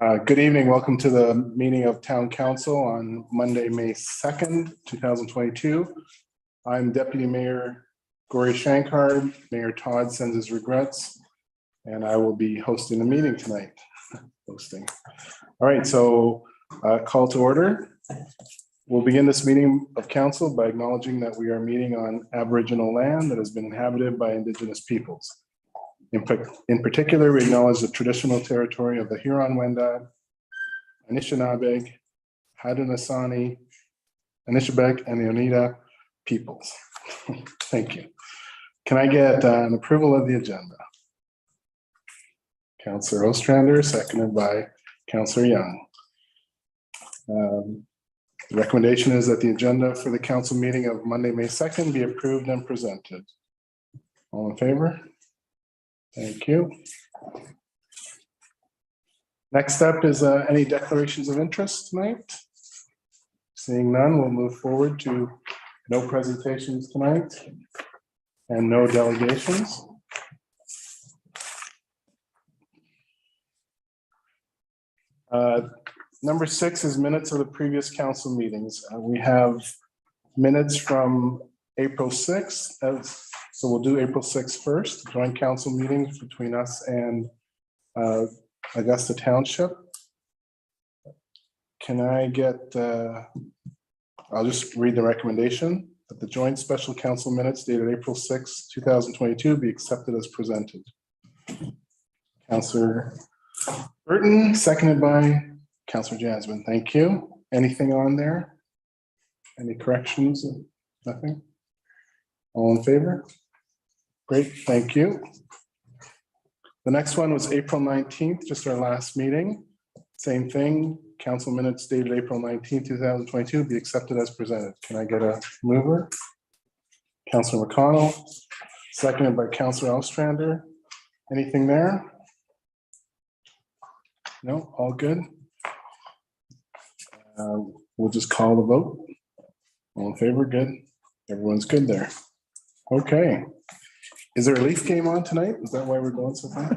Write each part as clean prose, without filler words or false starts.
Good evening. Welcome to the meeting of Town Council on Monday, May 2nd, 2022. I'm Deputy Mayor Gory Shankard. Mayor Todd sends his regrets, and I will be hosting the meeting tonight. All right, so call to order. We'll begin this meeting of council by acknowledging that we are meeting on Aboriginal land that has been inhabited by Indigenous peoples. In particular, we acknowledge the traditional territory of the Huron-Wendat, Anishinaabe, Haudenosaunee, Anishinaabeg, and the Oneida peoples. Thank you. Can I get an approval of the agenda? Councillor Ostrander, seconded by Councillor Young. The recommendation is that the agenda for the council meeting of Monday, May 2nd be approved and presented. All in favor? Thank you. Next up is any declarations of interest tonight? Seeing none, we'll move forward to no presentations tonight and no delegations. Number 6 is minutes of the previous council meetings. We have minutes from April 6th. So we'll do April 6th first, joint council meetings between us and Augusta Township. Can I get, I'll just read the recommendation that the joint special council minutes dated April 6, 2022 be accepted as presented. Councillor Burton, seconded by Councillor Jasmine. Thank you. Anything on there? Any corrections? Nothing? All in favor? Great, thank you. The next one was April 19th, just our last meeting. Same thing, council minutes dated April 19th, 2022 be accepted as presented. Can I get a mover? Councillor McConnell, seconded by Councillor Ostrander. Anything there? No, all good. We'll just call the vote. All in favor, good. Everyone's good there. Okay. Is there a Leaf game on tonight? Is that why we're going so far?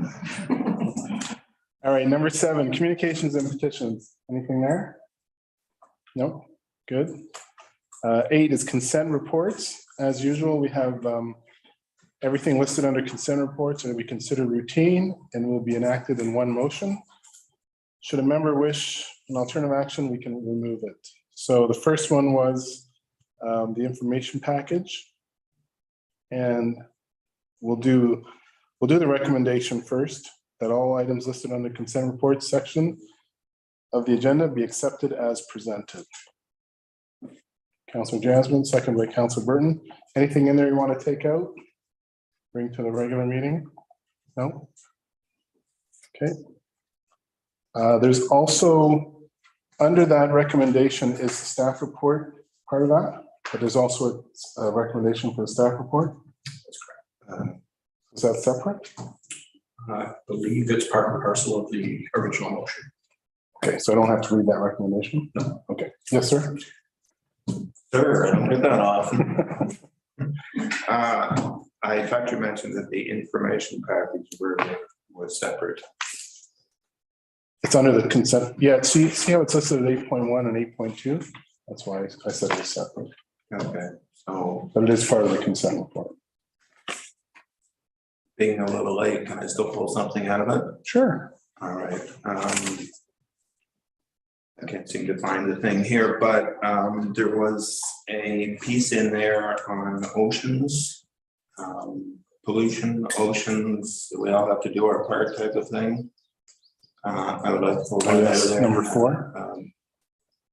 All right, number 7, communications and petitions. Anything there? No, good. 8 is consent reports. As usual, we have everything listed under consent reports and we consider routine and will be enacted in one motion. Should a member wish an alternative action, we can remove it. So the first one was the information package. And we'll do the recommendation first, that all items listed on the consent reports section of the agenda be accepted as presented. Councillor Jasmine, second by Councillor Burton. Anything in there you want to take out? Bring to the regular meeting? No? Okay. There's also, under that recommendation is the staff report part of that, but there's also a recommendation for the staff report. That's correct. Is that separate? I believe it's part and parcel of the original motion. Okay, so I don't have to read that recommendation? No. Okay. Yes, sir. Sure, I don't get that often. I thought you mentioned that the information package was separate. It's under the consent. Yeah, see how it's listed at 8.1 and 8.2? That's why I said it was separate. Okay, so But it is part of the consent report. being a little late, can I still pull something out of it? Sure. All right. I can't seem to find the thing here, but there was a piece in there on oceans, pollution, oceans. We all have to do our part type of thing. I would like to pull that out of there. Number 4.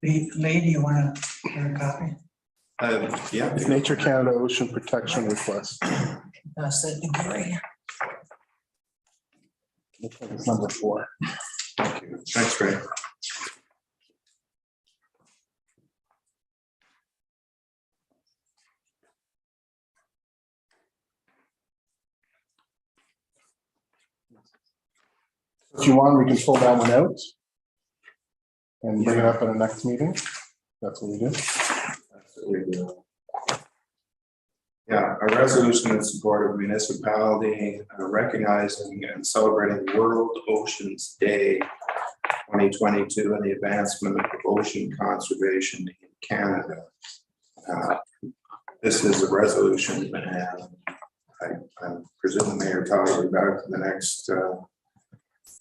Lee, do you want to get a copy? Yeah. Nature Canada Ocean Protection Request. Pass that to Gary. Looks like it's number 4. Thank you. That's great. If you want, we can pull that one out and bring it up at the next meeting. That's what we do. Yeah, a resolution in support of municipality recognizing and celebrating World Oceans Day 2022 and the advancement of ocean conservation in Canada. This is a resolution, and I presume the Mayor Todd will be back to the next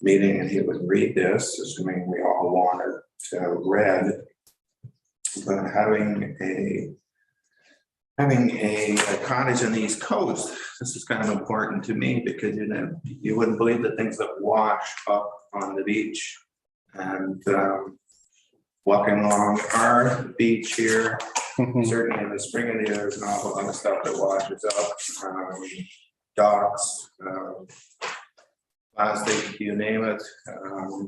meeting and he would read this, assuming we all want it read. But having a cottage on the East Coast, this is kind of important to me because you wouldn't believe the things that wash up on the beach. And walking along our beach here, certainly in the spring of the year, there's an awful lot of stuff that washes up, docks, plastic, you name it.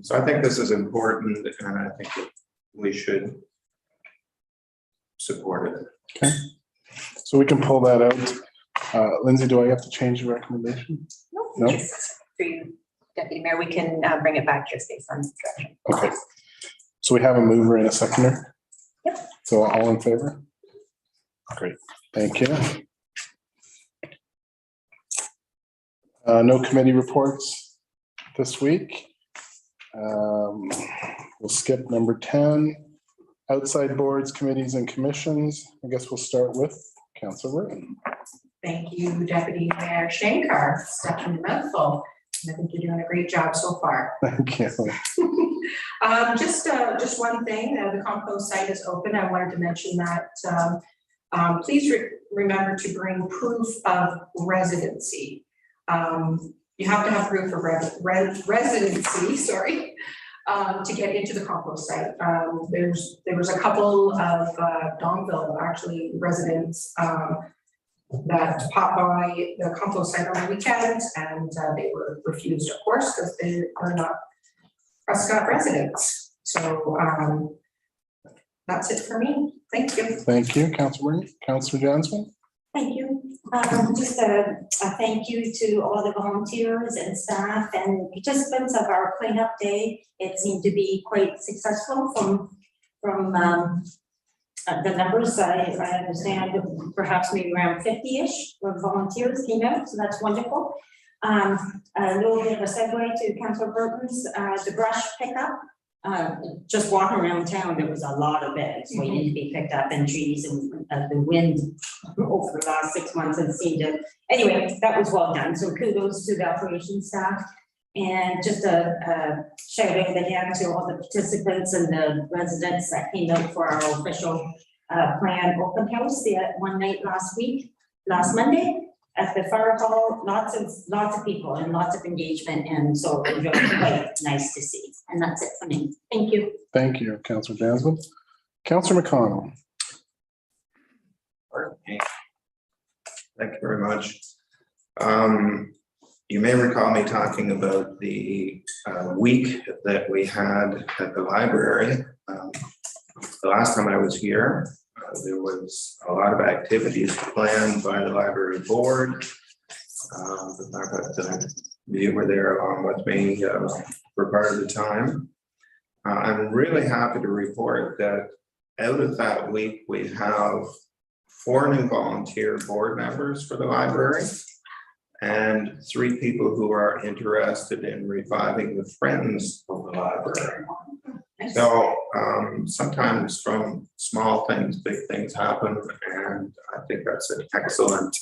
So I think this is important, and I think that we should support it. Okay, so we can pull that out. Lindsay, do I have to change the recommendation? No? Just for you, Deputy Mayor, we can bring it back just based on discussion. Okay, so we have a mover and a seconder. Yep. So all in favor? Great, thank you. No committee reports this week. We'll skip number 10. Outside boards, committees, and commissions. I guess we'll start with Councilor Burton. Thank you, Deputy Mayor Shankar, stuck in the mouthful. I think you're doing a great job so far. Thank you. Just one thing, the compost site is open. I wanted to mention that please remember to bring proof of residency. You have to have proof of residency, sorry, to get into the compost site. There was a couple of Donville actually residents that popped by the compost site on the weekends, and they were refused, of course, because they are not Prescott residents. So that's it for me. Thank you. Thank you, Councilor Burton. Councilor Johnson. Thank you. Just a thank you to all the volunteers and staff and participants of our cleanup day. It seemed to be quite successful from the numbers. I understand perhaps maybe around 50-ish volunteers came out, so that's wonderful. A little bit of a segue to Councilor Burton's the brush pickup. Just walking around town, there was a lot of beds waiting to be picked up, and trees, and the wind over the last 6 months and seemed to, anyway, that was well done. So kudos to the operations staff, and just a shout out again to all the participants and the residents that came out for our official planned open house the one night last Monday at the fire hall. Lots of people and lots of engagement, and so it was really quite nice to see. And that's it for me. Thank you. Thank you, Councilor Jasmine. Councilor McConnell. Thank you very much. You may recall me talking about the week that we had at the library. The last time I was here, there was a lot of activities planned by the library board. The fact that you were there along with me for part of the time. I'm really happy to report that out of that week, we have 4 new volunteer board members for the library and 3 people who are interested in reviving the Friends of the Library. So sometimes from small things, big things happen, and I think that's an excellent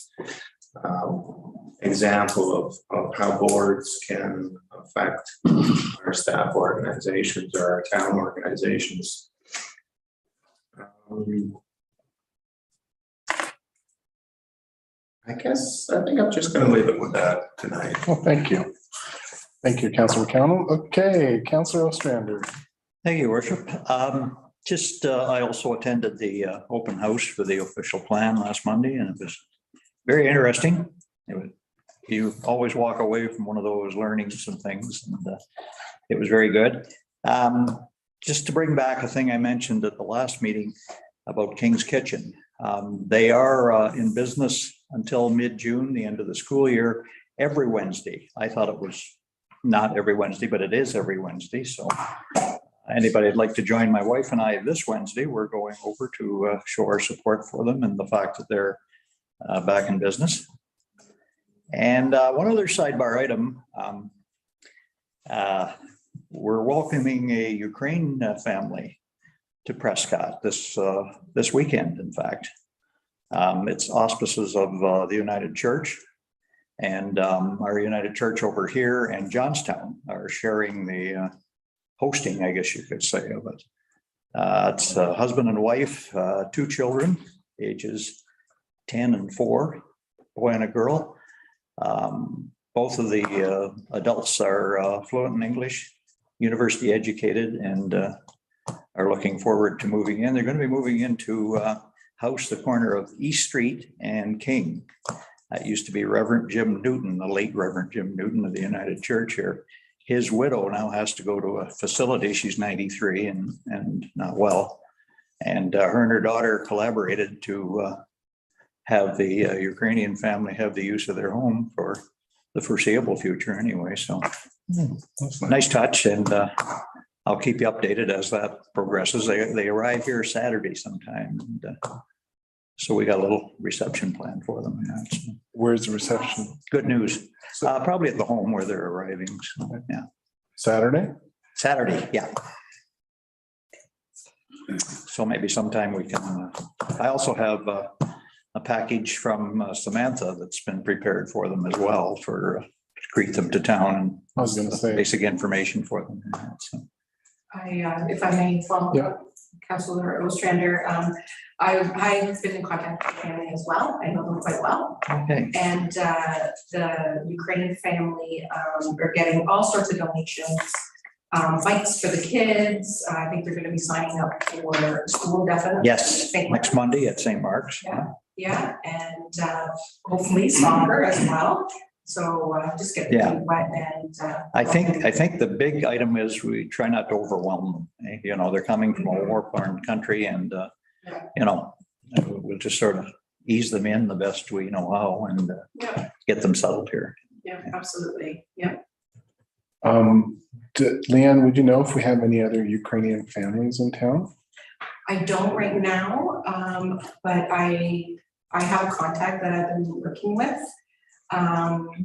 example of how boards can affect our staff organizations or our town organizations. I think I'm just going to leave it with that tonight. Well, thank you. Thank you, Councilor McConnell. Okay, Councilor Ostrander. Thank you, Worship. I also attended the open house for the official plan last Monday, and it was very interesting. You always walk away from one of those learnings and things, and it was very good. Just to bring back a thing I mentioned at the last meeting about King's Kitchen. They are in business until mid-June, the end of the school year, every Wednesday. I thought it was not every Wednesday, but it is every Wednesday. So anybody would like to join my wife and I this Wednesday, we're going over to show our support for them and the fact that they're back in business. And one other sidebar item, we're welcoming a Ukraine family to Prescott this weekend, in fact. It's auspices of the United Church, and our United Church over here and Johnstown are sharing the hosting, I guess you could say, of it. It's a husband and wife, 2 children, ages 10 and 4, boy and a girl. Both of the adults are fluent in English, university educated, and are looking forward to moving in. They're going to be moving into house the corner of East Street and King. That used to be Reverend Jim Newton, the late Reverend Jim Newton of the United Church here. His widow now has to go to a facility. She's 93 and not well. And her and her daughter collaborated to have the Ukrainian family have the use of their home for the foreseeable future anyway. So nice touch, and I'll keep you updated as that progresses. They arrive here Saturday sometime. And, so we got a little reception plan for them. Yeah, so Where's the reception? good news. Probably at the home where they're arriving. So, yeah. Saturday? Saturday, yeah. So maybe sometime we can, I also have a package from Samantha that's been prepared for them as well for to greet them to town and I was gonna say. basic information for them. So, If I may follow Yeah. up, Councilor Ostrander, I've been in contact with the family as well. I know them quite well. okay, And the Ukrainian family are getting all sorts of donations. Bikes for the kids. I think they're going to be signing up for school definitely. yes, next Monday at St. Mark's. Yeah, and hopefully soccer as well. So just get the Yeah. feet wet and. I think the big item is we try not to overwhelm them. You know, they're coming from a war-torn country, and Yeah. you know, we'll just sort of ease them in the best we know how and Yeah, get them settled here. yeah, absolutely. Yeah. Leanne, would you know if we have any other Ukrainian families in town? I don't right now, but I have a contact that I've been working with.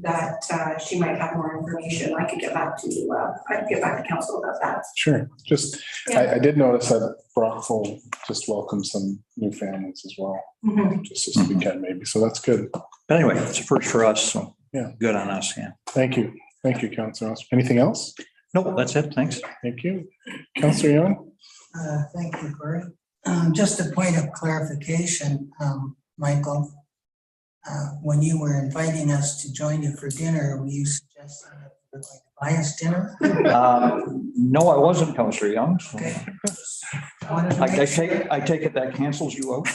That she might have more information. I could get back to council about that. Sure. Just, Yeah. I did notice that Brockville just welcomed some new families as well, Mhm. just this weekend maybe. So that's good. But anyway, it's a first for us, so Yeah. good on us, yeah. Thank you. Thank you, Councillor. Anything else? No, that's it, thanks. Thank you. Councillor Young? Thank you, Corey. Just a point of clarification, Michael. When you were inviting us to join you for dinner, were you suggesting that you were going to buy us dinner? No, I wasn't, Councillor Young. So Okay. Wanted to make sure. I take it that cancels you out.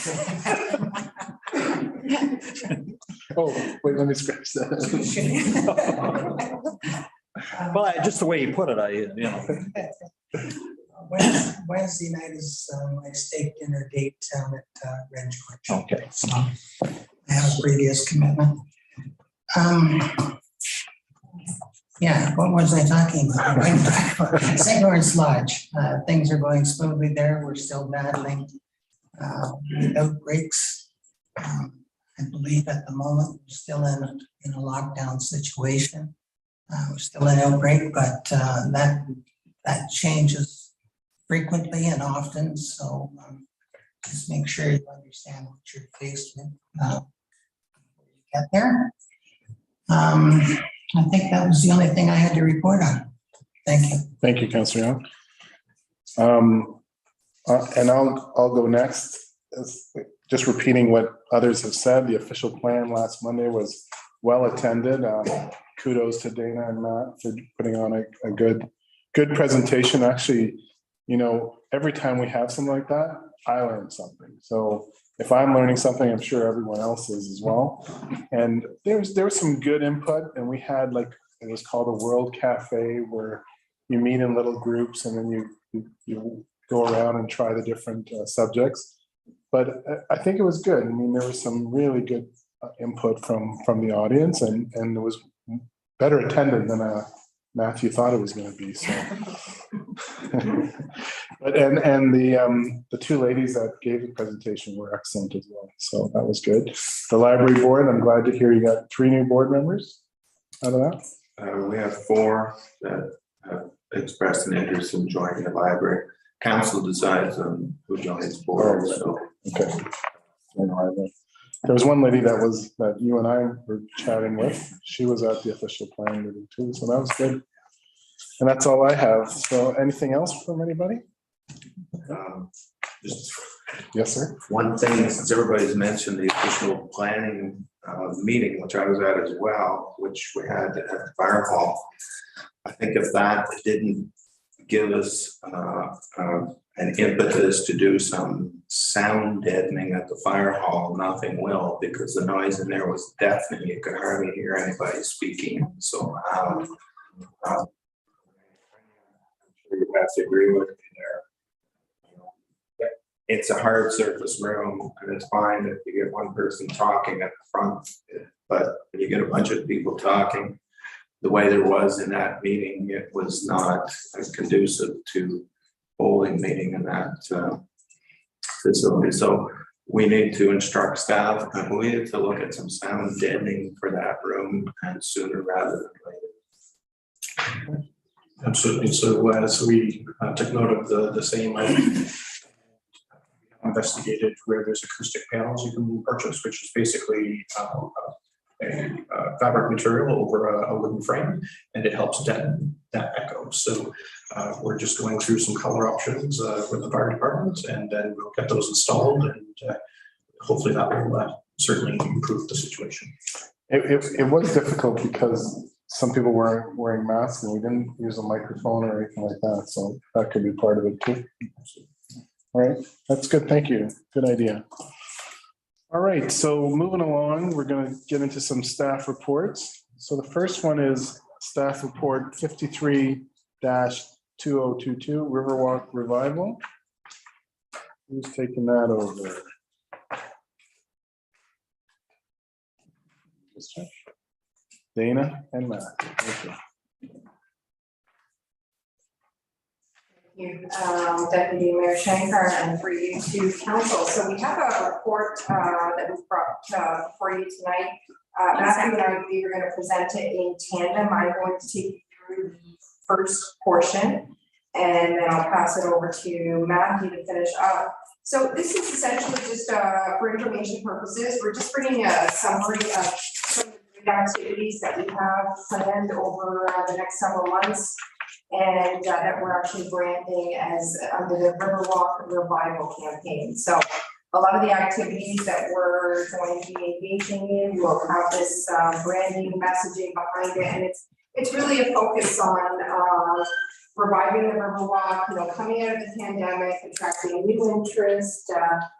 Oh, wait, let me scratch that. Well, just the way you put it, you know. Wednesday night is my steak dinner date down at Red George. Okay. So I have a previous commitment. Yeah, what was I talking about? St. Lawrence Lodge, things are going smoothly there. We're still battling the outbreaks. I believe at the moment, we're still in a lockdown situation. We're still in outbreak, but that changes frequently and often. So just make sure you understand what you're faced with before you get there. I think that was the only thing I had to report on. Thank you. Thank you, Councillor Young. And I'll go next. Just repeating what others have said, the official plan last Monday was well attended. Kudos to Dana and Matt for putting on a good presentation. Actually, you know, every time we have something like that, I learn something. So if I'm learning something, I'm sure everyone else is as well. And there was some good input, and we had it was called a World Cafe, where you meet in little groups and then you go around and try the different subjects. But I think it was good. I mean, there was some really good input from the audience, and it was better attended than Matthew thought it was going to be. So, but and the 2 ladies that gave the presentation were excellent as well. So that was good. The library board, I'm glad to hear you got 3 new board members out of that. We have 4 that have expressed an interest in joining the library. Council decides on who joins board, so. Okay. I know, I know. There was one lady that you and I were chatting with. She was at the official plan meeting too, so that was good. And that's all I have. So anything else from anybody? Just Yes, sir. one thing, since everybody's mentioned the official planning meeting, which I was at as well, which we had at the fire hall. I think if that didn't give us an impetus to do some sound deadening at the fire hall, nothing will, because the noise in there was deafening. You could hardly hear anybody speaking. So I'm sure you have to agree with me there. It's a hard surface room, and it's fine if you get one person talking at the front, but when you get a bunch of people talking, the way there was in that meeting, it was not conducive to holding meeting in that facility. So we need to instruct staff, and we need to look at some sound deadening for that room, and sooner rather than later. Absolutely. So as we took note of the same, I investigated where there's acoustic panels you can purchase, which is basically a fabric material over a wooden frame, and it helps deaden that echo. So we're just going through some color options with the fire department, and then we'll get those installed, and hopefully that will certainly improve the situation. It was difficult because some people were wearing masks and we didn't use a microphone or anything like that. So that could be part of it too. All right, that's good. Thank you. Good idea. All right, so moving along, we're going to get into some staff reports. So the first one is staff report 53-2022 Riverwalk Revival. Who's taking that over? Dana and Matt. Okay. You, Deputy Mayor Shankar, and for you to council. So we have a report that we've brought for you tonight. Matthew and I are going to present it in tandem. I'm going to take you through the first portion, and then I'll pass it over to Matthew to finish up. So this is essentially just for information purposes. We're just bringing a summary of some of the activities that we have planned over the next several months, and that we're actually branding as under the Riverwalk Revival campaign. So a lot of the activities that we're going to be engaging in will have this branding messaging behind it, and it's really a focus on reviving the Riverwalk, coming out of the pandemic, attracting new interest,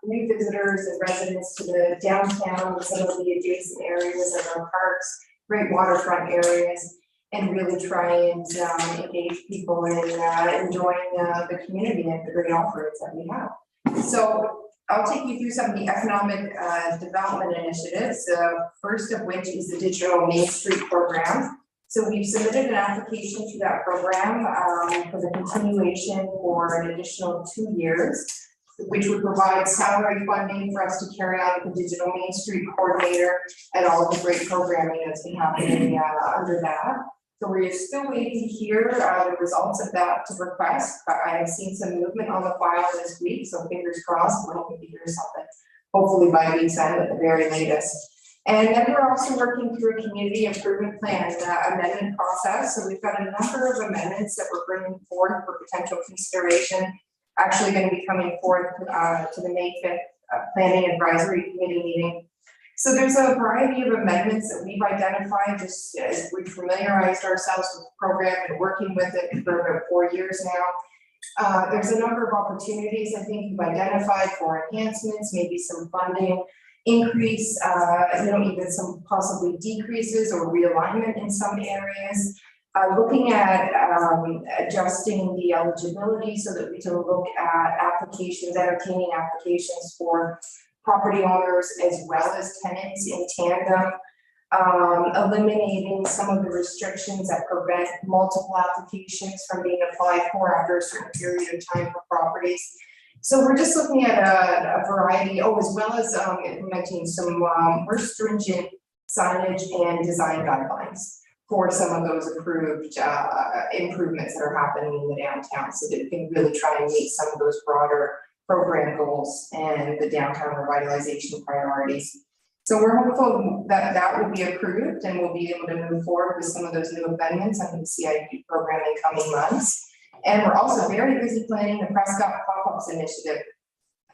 new visitors and residents to the downtown and some of the adjacent areas of our parks, great waterfront areas, and really try and engage people in enjoying the community and the great offerings that we have. So I'll take you through some of the economic development initiatives, first of which is the Digital Main Street program. So we've submitted an application to that program for the continuation for an additional 2 years, which would provide salary funding for us to carry out the Digital Main Street coordinator and all of the great programming that's been happening under that. So we're still waiting to hear the results of that request, but I have seen some movement on the file this week, so fingers crossed, we're hoping to hear something, hopefully by week's end at the very latest. And then we're also working through a community improvement plan amendment process. So we've got a number of amendments that we're bringing forth for potential consideration, actually going to be coming forth to the May 5th Planning Advisory Committee meeting. So there's a variety of amendments that we've identified just as we've familiarized ourselves with the program and working with it for about 4 years now. There's a number of opportunities I think we've identified for enhancements, maybe some funding increase, even some possibly decreases or realignment in some areas. Looking at adjusting the eligibility so that we can look at applications, entertaining applications for property owners as well as tenants in tandem, eliminating some of the restrictions that prevent multiple applications from being applied for after a certain period of time for properties. So we're just looking at a variety, as well as implementing some more stringent signage and design guidelines for some of those approved improvements that are happening in the downtown, so that we can really try and meet some of those broader program goals and the downtown revitalization priorities. So we're hopeful that that will be approved and we'll be able to move forward with some of those new amendments under the CIP program in coming months. And we're also very busy planning the Prescott pop-ups initiative.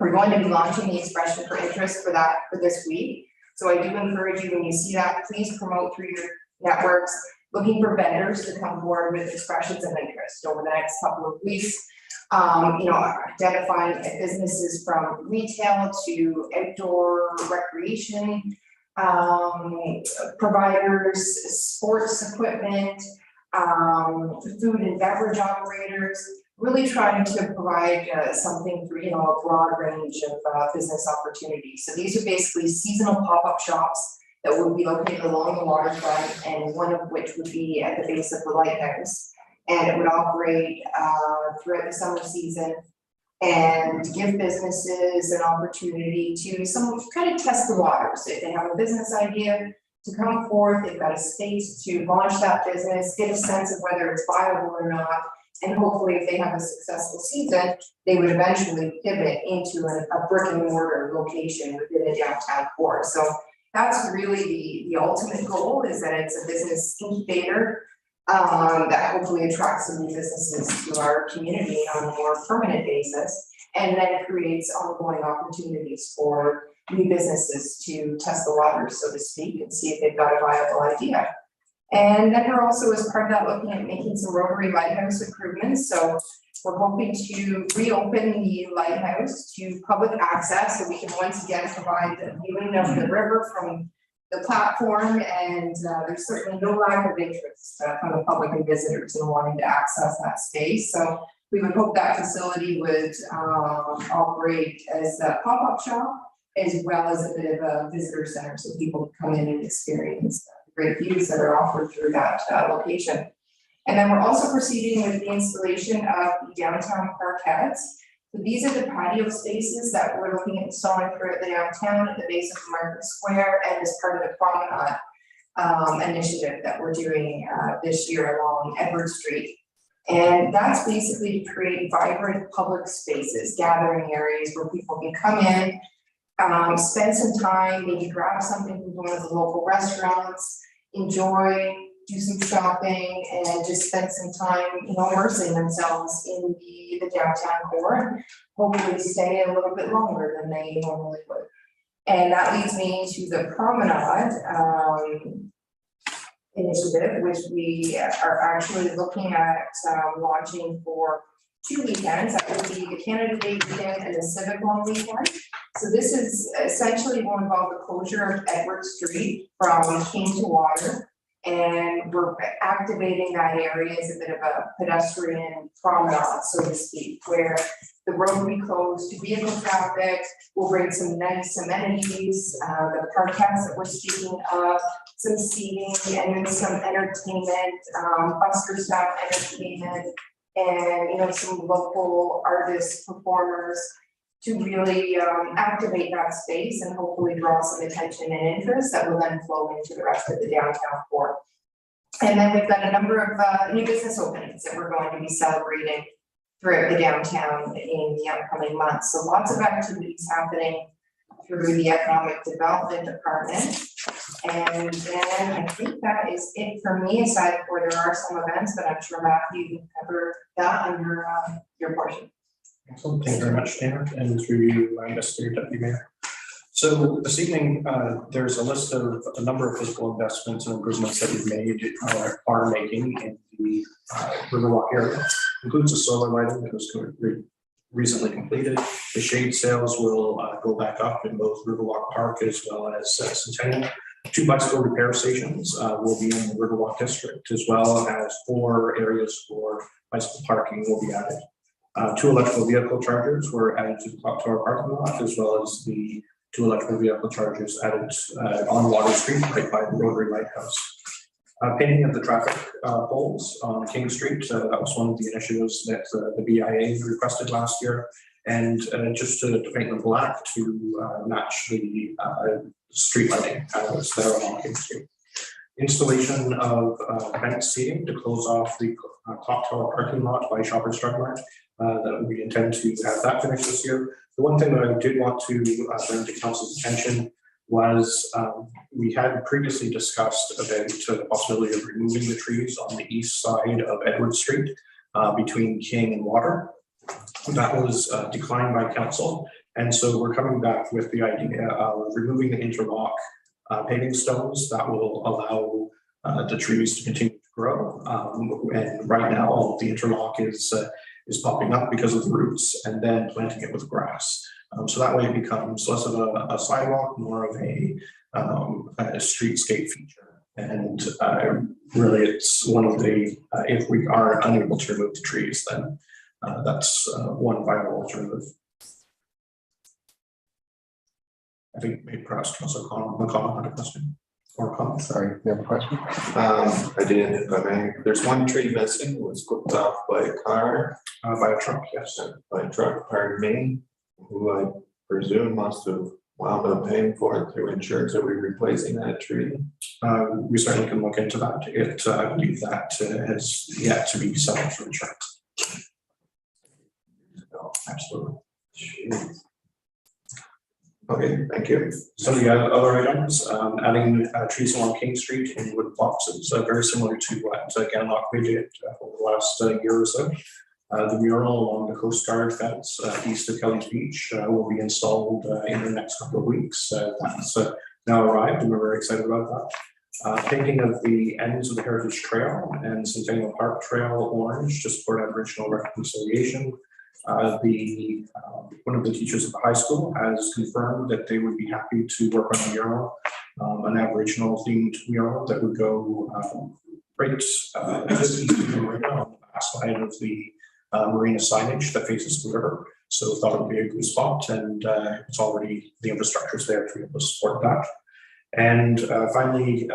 We're going to be launching the expression for interest for that for this week. So I do encourage you, when you see that, please promote through your networks, looking for vendors to come forward with expressions of interest over the next couple of weeks. Identifying businesses from retail to outdoor recreation providers, sports equipment, food and beverage operators, really trying to provide something for, a broad range of business opportunities. So these are basically seasonal pop-up shops that will be located along the waterfront, and one of which would be at the base of the lighthouse. And it would operate throughout the summer season and give businesses an opportunity to kind of test the waters. If they have a business idea, to come forth, they've got a space to launch that business, get a sense of whether it's viable or not. And hopefully, if they have a successful season, they would eventually pivot into a brick and mortar location within a downtown core. So that's really the ultimate goal, is that it's a business incubator that hopefully attracts some new businesses to our community on a more permanent basis, and then creates ongoing opportunities for new businesses to test the waters, so to speak, and see if they've got a viable idea. And then we're also, as part of that, looking at making some Rotary Lighthouse improvements. So we're hoping to reopen the lighthouse to public access, so we can once again provide the viewing of the river from the platform, and there's certainly no lack of interest from the public and visitors in wanting to access that space. So we would hope that facility would operate as a pop-up shop, as well as a bit of a visitor center, so people can come in and experience the great views that are offered through that location. And then we're also proceeding with the installation of the downtown parkettes. So these are the patio spaces that we're looking at installing throughout the downtown at the base of Market Square, and as part of the promenade initiative that we're doing this year along Edward Street. And that's basically to create vibrant public spaces, gathering areas where people can come in, spend some time, maybe grab something from one of the local restaurants, enjoy, do some shopping, and just spend some time, immersing themselves in the downtown core. Hopefully stay a little bit longer than they normally would. And that leads me to the promenade initiative, which we are actually looking at launching for 2 weekends. That would be the Canada Day weekend and the Civic One weekend. So this is essentially will involve the closure of Edward Street from King to Water. And we're activating that area as a bit of a pedestrian promenade, so to speak, where the road will be closed to vehicle traffic. We'll bring some nice amenities, the parkettes that we're speaking of, some seating, and then some entertainment, busker staff entertainment, and some local artists, performers, to really activate that space and hopefully draw some attention and interest that will then flow into the rest of the downtown core. And then we've got a number of new business openings that we're going to be celebrating throughout the downtown in the upcoming months. So lots of activities happening through the Economic Development Department. And then I think that is it for me, aside for there are some events, but I'm sure Matthew can cover that under your portion. Excellent. Thank you very much, Dana, and through you, Mr. Deputy Mayor. So this evening, there's a list of a number of physical investments and improvements that we've made are making in the Riverwalk area. Includes a solar lighting that was recently completed. The shade sails will go back up in both Riverwalk Park as well as Centennial. 2 bicycle repair stations will be in the Riverwalk district, as well as 4 areas for bicycle parking will be added. 2 electrical vehicle chargers were added to our parking lot, as well as the 2 electrical vehicle chargers added on Water Street, right by the Rotary Lighthouse. Painting of the traffic poles on King Street, that was one of the initiatives that the BIA requested last year, and just to paint them black to match the street lighting that's there along King Street. installation of vent seating to close off the clock tower parking lot by Shoppers Drug Mart. That we intend to have that finished this year. The one thing that I did want to bring to council's attention was we had previously discussed about the possibility of removing the trees on the east side of Edward Street between King and Water. That was declined by council, and so we're coming back with the idea of removing the interlock paving stones that will allow the trees to continue to grow. And right now, all of the interlock is popping up because of the roots, and then planting it with grass. So that way it becomes less of a sidewalk, more of a streetscape feature. And really, it's one of the, if we are unable to remove the trees, then that's one viable alternative. I think maybe perhaps Councilor McConnell had a question or a comment. Sorry, you have a question? I did, if I may. There's one tree missing, it was clipped off by a car. By a truck, yes. By a truck, pardon me, who I presume must have wound up paying for it through insurance. Are we replacing that tree? We certainly can look into that. I believe that has yet to be settled for insurance. No. Absolutely. Jeez. Okay, thank you. So the other items, adding trees along King Street in wood boxes, very similar to what Ganlock did over the last year or so. The mural along the Coast Guard fence east of Kelly's Beach will be installed in the next couple of weeks. That's now arrived, and we're very excited about that. Painting of the ends of the Heritage Trail and Centennial Park Trail orange to support Aboriginal reconciliation. One of the teachers at the high school has confirmed that they would be happy to work on a mural, an Aboriginal themed mural that would go right just east of the marina on the back side of the marina signage that faces the river. So thought it would be a good spot, and it's already, the infrastructure is there to be able to support that. And finally,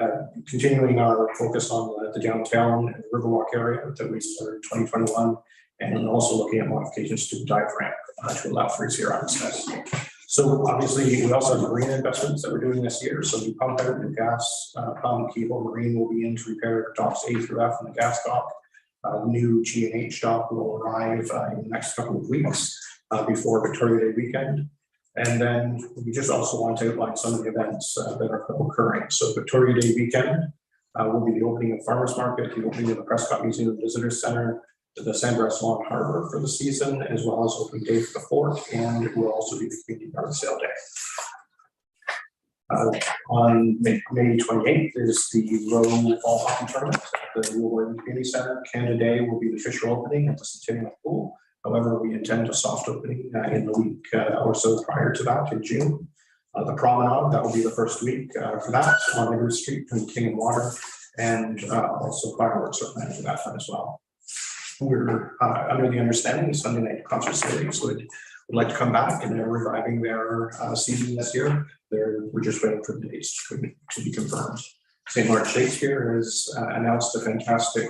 continuing our focus on the downtown and Riverwalk area that we started in 2021, and also looking at modifications to the dive ramp to allow for easier access. So obviously, we also have marine investments that we're doing this year. So new pump out, new gas pump, cable marine will be in to repair docks A through F in the gas dock. New G&H dock will arrive in the next couple of weeks before Victoria Day weekend. And then we just also want to outline some of the events that are occurring. So Victoria Day weekend will be the opening of Farmers Market, the opening of the Prescott Museum and Visitor Center, the Sandbreast Long Harbor for the season, as well as opening day for the fort, and it will also be the community yard sale day. On May 28th is the Row Fall Hockey Tournament at the Woodland Community Center. Canada Day will be the official opening at the Centennial Pool. However, we intend a soft opening in the week or so prior to that in June. The Promenade, that will be the first week for that on Edward Street between King and Water, and also fireworks are planned for that time as well. We're under the understanding the Sunday night concert series would like to come back, and they're reviving their season this year. We're just waiting for the dates to be confirmed. St. Lawrence Shakespeare has announced a fantastic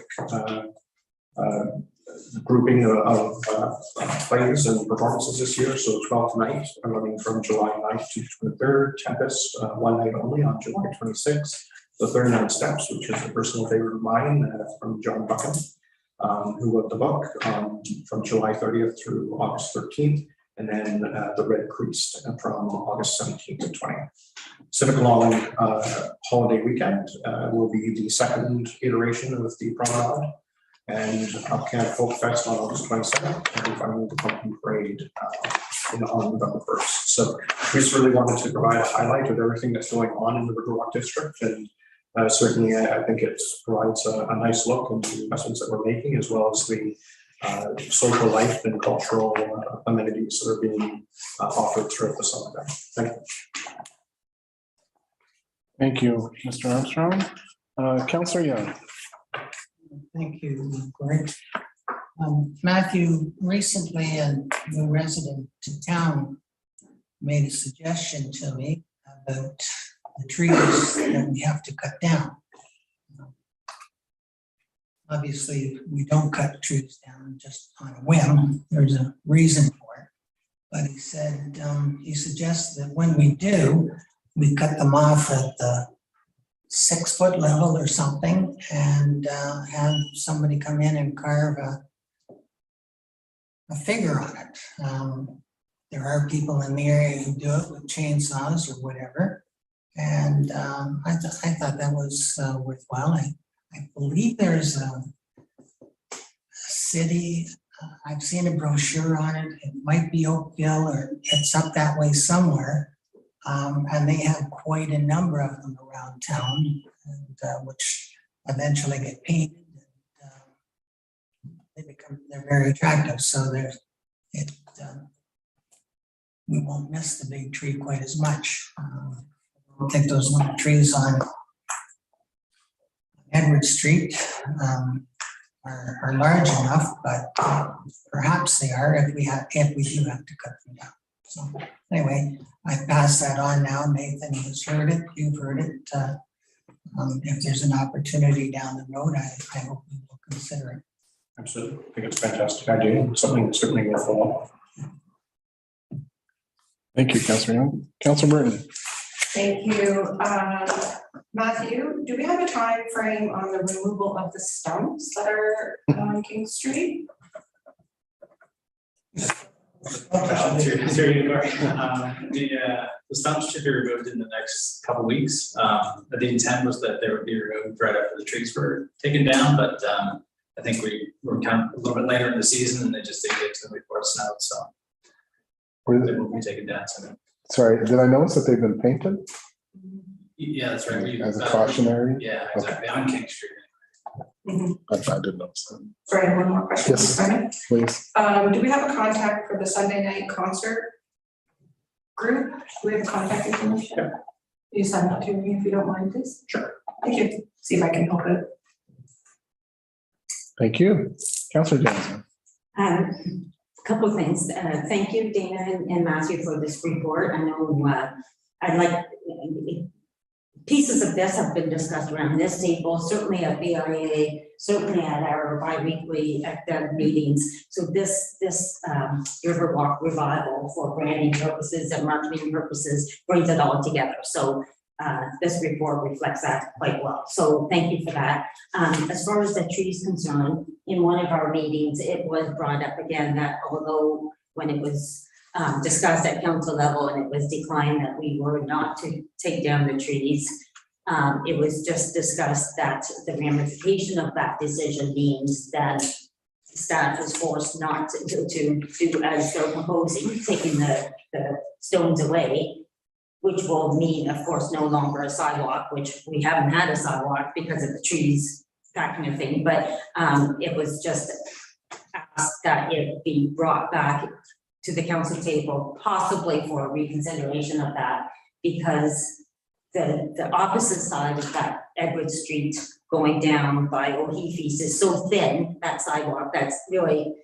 grouping of plays and performances this year. So 12th night, running from July 9th to 23rd, Tempest, one night only on July 26th. The 39 Steps, which is a personal favorite of mine from John Buchan, who wrote the book from July 30th through August 13th. And then the Red Priest from August 17th to 20th. Civic Along holiday weekend will be the second iteration of the Promenade, and Canada Folk Fest on August 27th, and finally the Pumpkin Parade on November 1st. So we just really wanted to provide a highlight of everything that's going on in the Riverwalk district, and certainly I think it provides a nice look into the investments that we're making, as well as the social life and cultural amenities that are being offered throughout the summer. Thank you. Thank you, Mr. Armstrong. Councillor Young. Thank you, Greg. Matthew, recently a new resident to town made a suggestion to me about the trees that we have to cut down. Obviously, we don't cut trees down just on a whim. There's a reason for it. But he said, he suggests that when we do, we cut them off at the 6-foot level or something, and have somebody come in and carve a figure on it. There are people in the area who do it with chainsaws or whatever. And I thought that was worthwhile. I believe there's a city, I've seen a brochure on it. It might be Oakville or it's up that way somewhere. And they have quite a number of them around town, and which eventually get painted. And, they're very attractive. So we won't miss the big tree quite as much. I don't think those little trees on Edward Street are large enough, but perhaps they are if we do have to cut them down. So anyway, I pass that on now. Nathan has heard it, you've heard it. If there's an opportunity down the road, I hope we will consider it. Absolutely. I think it's a fantastic idea. Something certainly worth following. Thank you, Councillor Young. Councillor Burton. Thank you. Matthew, do we have a time frame on the removal of the stumps that are on King Street? The stumps should be removed in the next couple weeks. The intent was that they would be removed right after the trees were taken down, but I think we were kind of a little bit later in the season and they just didn't get to them before it snowed, so they will be taken down soon. Sorry, did I notice that they've been painted Yeah, that's right. as a cautionary? Yeah, exactly, on King Street. I didn't notice that. Sorry, I have one more question. Yes. Sorry. Please. Do we have a contact for the Sunday night concert group? Do we have contact information? Yeah. You send that to me if you don't mind, please. Sure. Thank you. See if I can help it. Thank you. Councillor Johnson. Couple of things. Thank you, Dana and Matthew, for this report. I know I'd like pieces of this have been discussed around this table, certainly at BIA, certainly at our bi-weekly meetings. So this Riverwalk revival for branding purposes and marketing purposes brings it all together. So this report reflects that quite well. So thank you for that. As far as the tree is concerned, in one of our meetings, it was brought up again that although when it was discussed at council level and it was declined that we were not to take down the trees, it was just discussed that the ramification of that decision means that staff is forced not to do as they're proposing, taking the stones away, which will mean, of course, no longer a sidewalk, which we haven't had a sidewalk because of the trees, that kind of thing. But it was just asked that it be brought back to the council table, possibly for a reconsideration of that, because the opposite side of that Edward Street going down by O'Heafe's is so thin, that sidewalk, that's really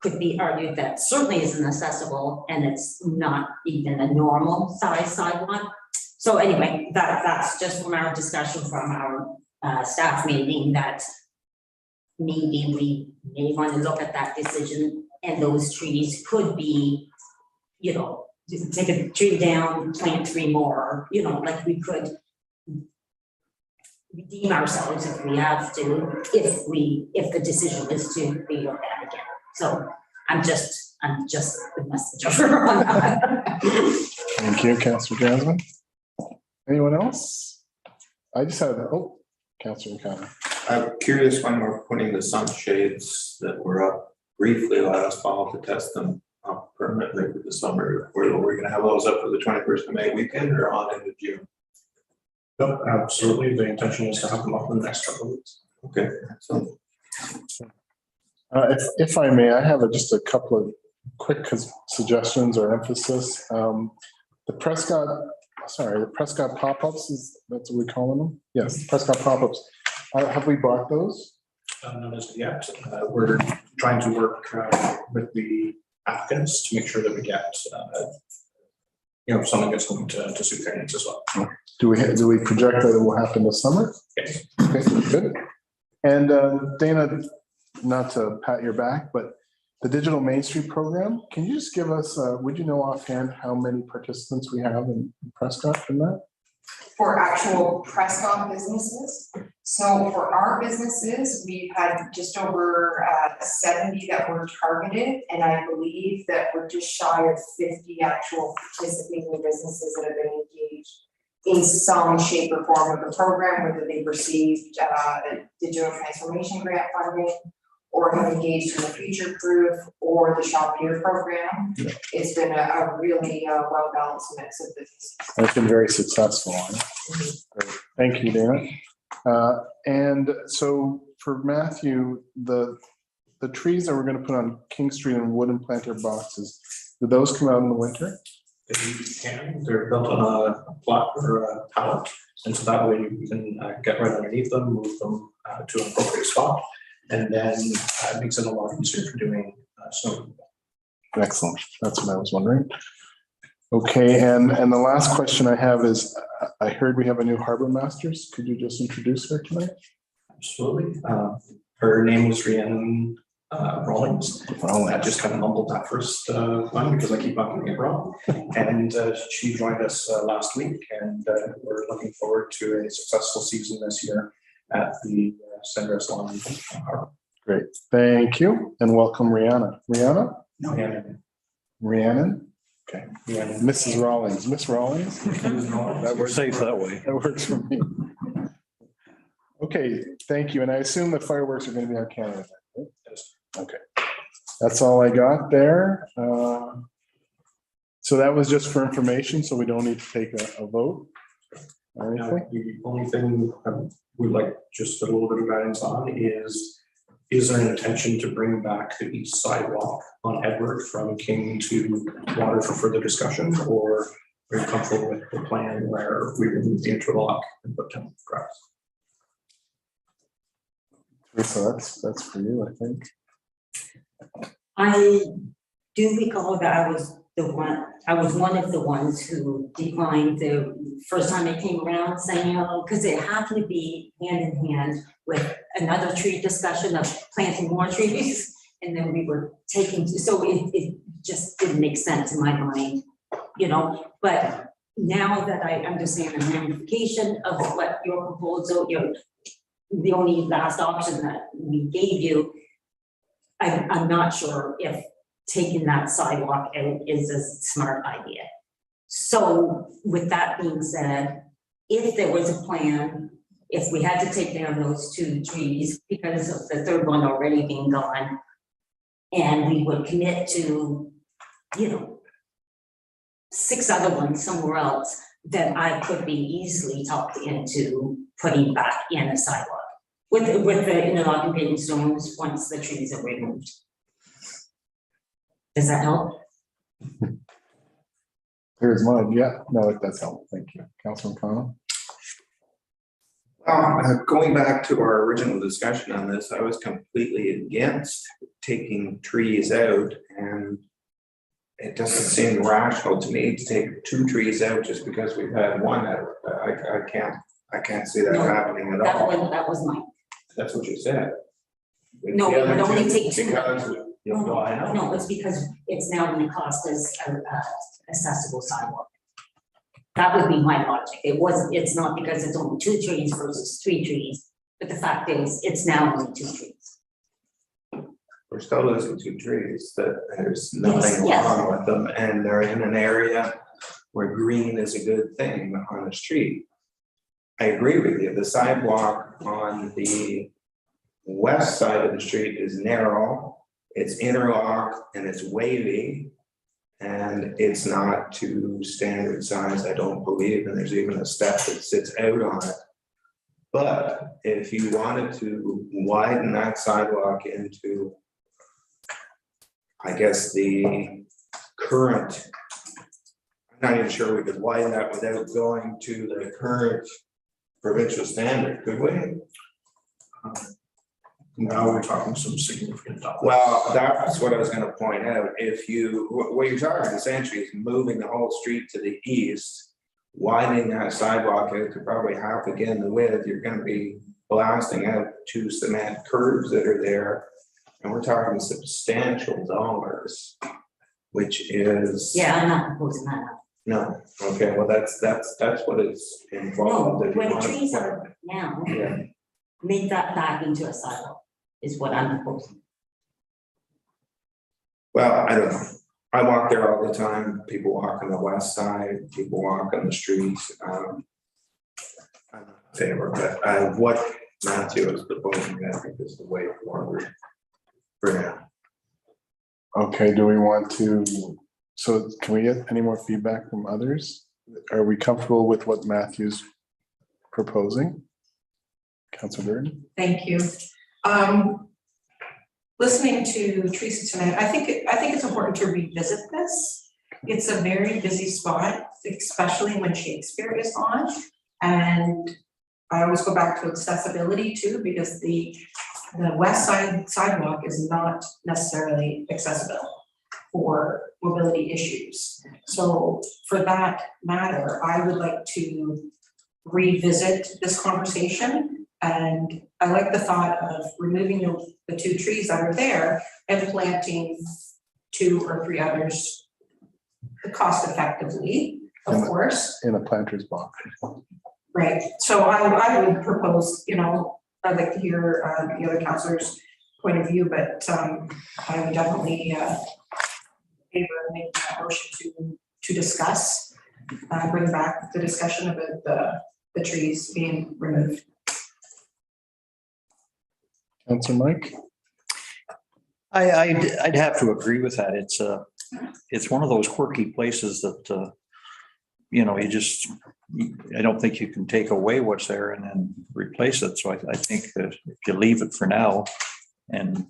could be argued that certainly isn't accessible and it's not even a normal size sidewalk. So anyway, that's just from our discussion from our staff meeting that maybe we may want to look at that decision and those trees could be, you know, take a tree down, plant 3 more, you know, like we could redeem ourselves if we have to, if the decision is to be looked at again. So I'm just the messenger on that. Thank you, Councillor Jasmine. Anyone else? I just had, Councillor Connor. I'm curious when we're putting the sunshades that were up briefly last fall to test them up permanently for the summer. We're gonna have those up for the 21st of May weekend or on into June? No, absolutely. The intention is to have them up in the next couple of weeks. Okay, so If I may, I have just a couple of quick suggestions or emphasis. The Prescott pop-ups, that's what we're calling them? Yes, Prescott pop-ups. Have we bought those? Not as of yet. We're trying to work with the applicants to make sure that we get, something that's going to suit their needs as well. Do we project that it will happen this summer? Yes. Okay, good. And Dana, not to pat your back, but the Digital Main Street program, can you just give us, would you know offhand how many participants we have in Prescott in that? for actual Prescott businesses. So for our businesses, we've had just over 70 that were targeted, and I believe that we're just shy of 50 actual participating businesses that have been engaged in some shape or form of the program, whether they've received digital transformation grant funding or have engaged in the Future Proof or the Shop Here program. Yeah. It's been a really well-balanced mix of businesses. It's been very successful. Great. Thank you, Dana. And so for Matthew, the trees that we're going to put on King Street and wooden planter boxes, do those come out in the winter? They're built on a block or a pallet, and so that way you can get right underneath them, move them to an appropriate spot, and then it makes it a lot easier for doing snow removal. Excellent. That's what I was wondering. Okay, and the last question I have is, I heard we have a new harbor masters. Could you just introduce her tonight? Absolutely. Her name was Rhiannon Rawlings. I just kind of mumbled that first one because I keep on getting it wrong. And she joined us last week, and we're looking forward to a successful season this year at the Sanders Lawn Harbor. Great, thank you, and welcome Rihanna. Rihanna? No, Rhiannon? Okay, Rhiannon. Mrs. Rawlings, Miss Rawlings? That we're safe that way. That works for me. Okay, thank you, and I assume the fireworks are going to be on Canada. Right? Okay, that's all I got there. So that was just for information, so we don't need to take a vote or anything. The only thing we'd like just a little bit of guidance on is there an intention to bring back the east sidewalk on Edward from King to Water for further discussion, or are you comfortable with the plan where we remove the interlock and put down grass? So that's for you, I think. I do recall that I was one of the ones who declined the first time it came around, saying, oh, because it happened to be hand in hand with another tree discussion of planting more trees. And then we were taking, so it just didn't make sense in my mind, you know, but now that I understand the ramification of what your proposal, the only last option that we gave you, I'm not sure if taking that sidewalk out is a smart idea. So with that being said, if there was a plan, if we had to take down those 2 trees because of the third one already being gone, and we would commit to, 6 other ones somewhere else, then I could be easily talked into putting back in a sidewalk with the interlocking paving stones once the trees are removed. Does that help? Here's mine. Yeah, no, it does help. Thank you. Councilman Connell? Going back to our original discussion on this, I was completely against taking trees out, and it doesn't seem rational to me to take 2 trees out just because we've had 1 out. I can't see that happening at all. That was mine. That's what you said. No, we would only take 2. No, I know. No, it's because it's now going to cost us an accessible sidewalk. That would be my logic. It's not because it's only 2 trees versus 3 trees, but the fact is, it's now only 2 trees. We're still losing 2 trees, that there's nothing Yes. wrong with them, and they're in an area where green is a good thing on the street. I agree with you, the sidewalk on the west side of the street is narrow, it's interlock, and it's wavy, and it's not to standard size, I don't believe, and there's even a step that sits out on it. But if you wanted to widen that sidewalk into, I guess, the current, I'm not even sure we could widen that without going to the current provincial standard, could we? Now we're talking some significant dollars. Well, that's what I was gonna point out. If you, what you're talking essentially is moving the whole street to the east, widening that sidewalk out to probably half again the width, you're gonna be blasting out 2 cement curves that are there. And we're talking substantial dollars, which is. Yeah, I'm not proposing that. No, okay, well, that's what it's No, involved. If you where the wanna trees put- are now, Yeah, make that back into a sidewalk, is what I'm proposing. well, I don't know. I walk there all the time. People walk on the west side, people walk on the streets. I'm not in favor, but what Matthew is proposing, I think is the way forward. For now. Okay, do we want to, so can we get any more feedback from others? Are we comfortable with what Matthew's proposing? Councilor Burton? Thank you. Listening to Teresa tonight, I think it's important to revisit this. It's a very busy spot, especially when Shakespeare is on. And I always go back to accessibility too, because the west side sidewalk is not necessarily accessible for mobility issues. So for that matter, I would like to revisit this conversation. And I like the thought of removing the 2 trees that are there and planting 2 or 3 others cost effectively, of course. In a planter's box. Right, so I would propose, I'd like to hear the other councillors' point of view, but I would definitely favor making that motion to discuss, bring back the discussion about the trees being removed. Councilor Mike? I'd have to agree with that. It's one of those quirky places that, I don't think you can take away what's there and then replace it. So I think that if you leave it for now and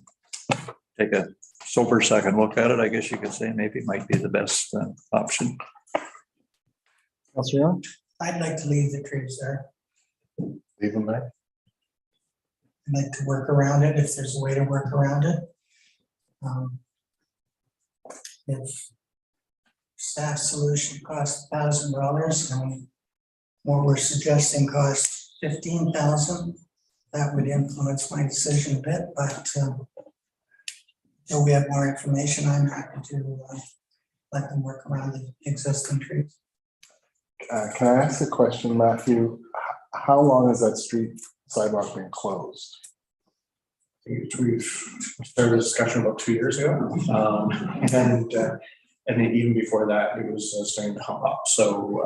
take a sober second look at it, I guess you could say maybe it might be the best option. Councilor Young? I'd like to leave the trees there. Leave them there. I'd like to work around it if there's a way to work around it. If staff solution costs $1,000 and what we're suggesting costs $15,000, that would influence my decision a bit, but until we have more information, I'm happy to let them work around the existing trees. Can I ask a question, Matthew? How long has that street sidewalk been closed? We've started a discussion about 2 years ago. And then even before that, it was starting to hump up. So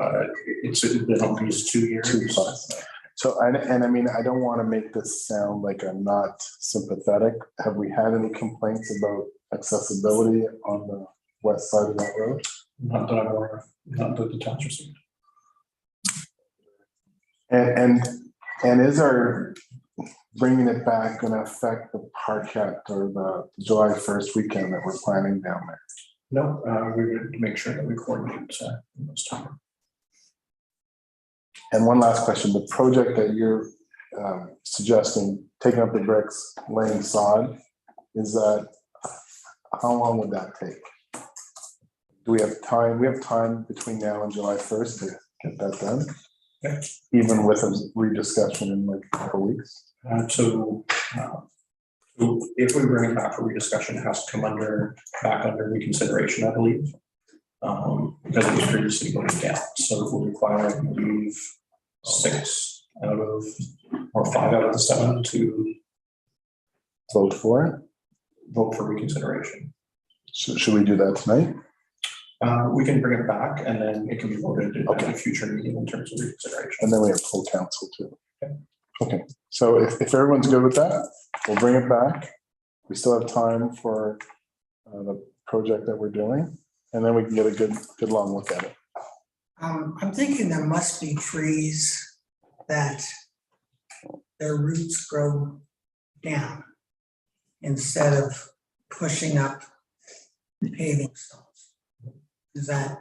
it's been at least 2 years. 2 plus. So, and I mean, I don't want to make this sound like I'm not sympathetic. Have we had any complaints about accessibility on the west side of that road? Not that I'm aware of, not that the town's received. And is our bringing it back going to affect the Parquet or the July 1st weekend that we're planning down there? No, we would make sure that we coordinate those time. And one last question, the project that you're suggesting, taking up the bricks, laying sod, is that, how long would that take? Do we have time? We have time between now and July 1st to get that done? Yeah. Even with a rediscussion in like a couple weeks? So if we bring it back for rediscussion, it has to come back under reconsideration, I believe. Because it was previously voted down, so it will require, I believe, 6 out of, or 5 out of the 7 to Vote for it? vote for reconsideration. So should we do that tonight? We can bring it back and then it can be voted at Okay. a future meeting in terms of reconsideration. And then we have full council too. Okay, so if everyone's good with that, we'll bring it back. We still have time for the project that we're doing, and then we can get a good long look at it. I'm thinking there must be trees that their roots grow down instead of pushing up paving stones. Is that?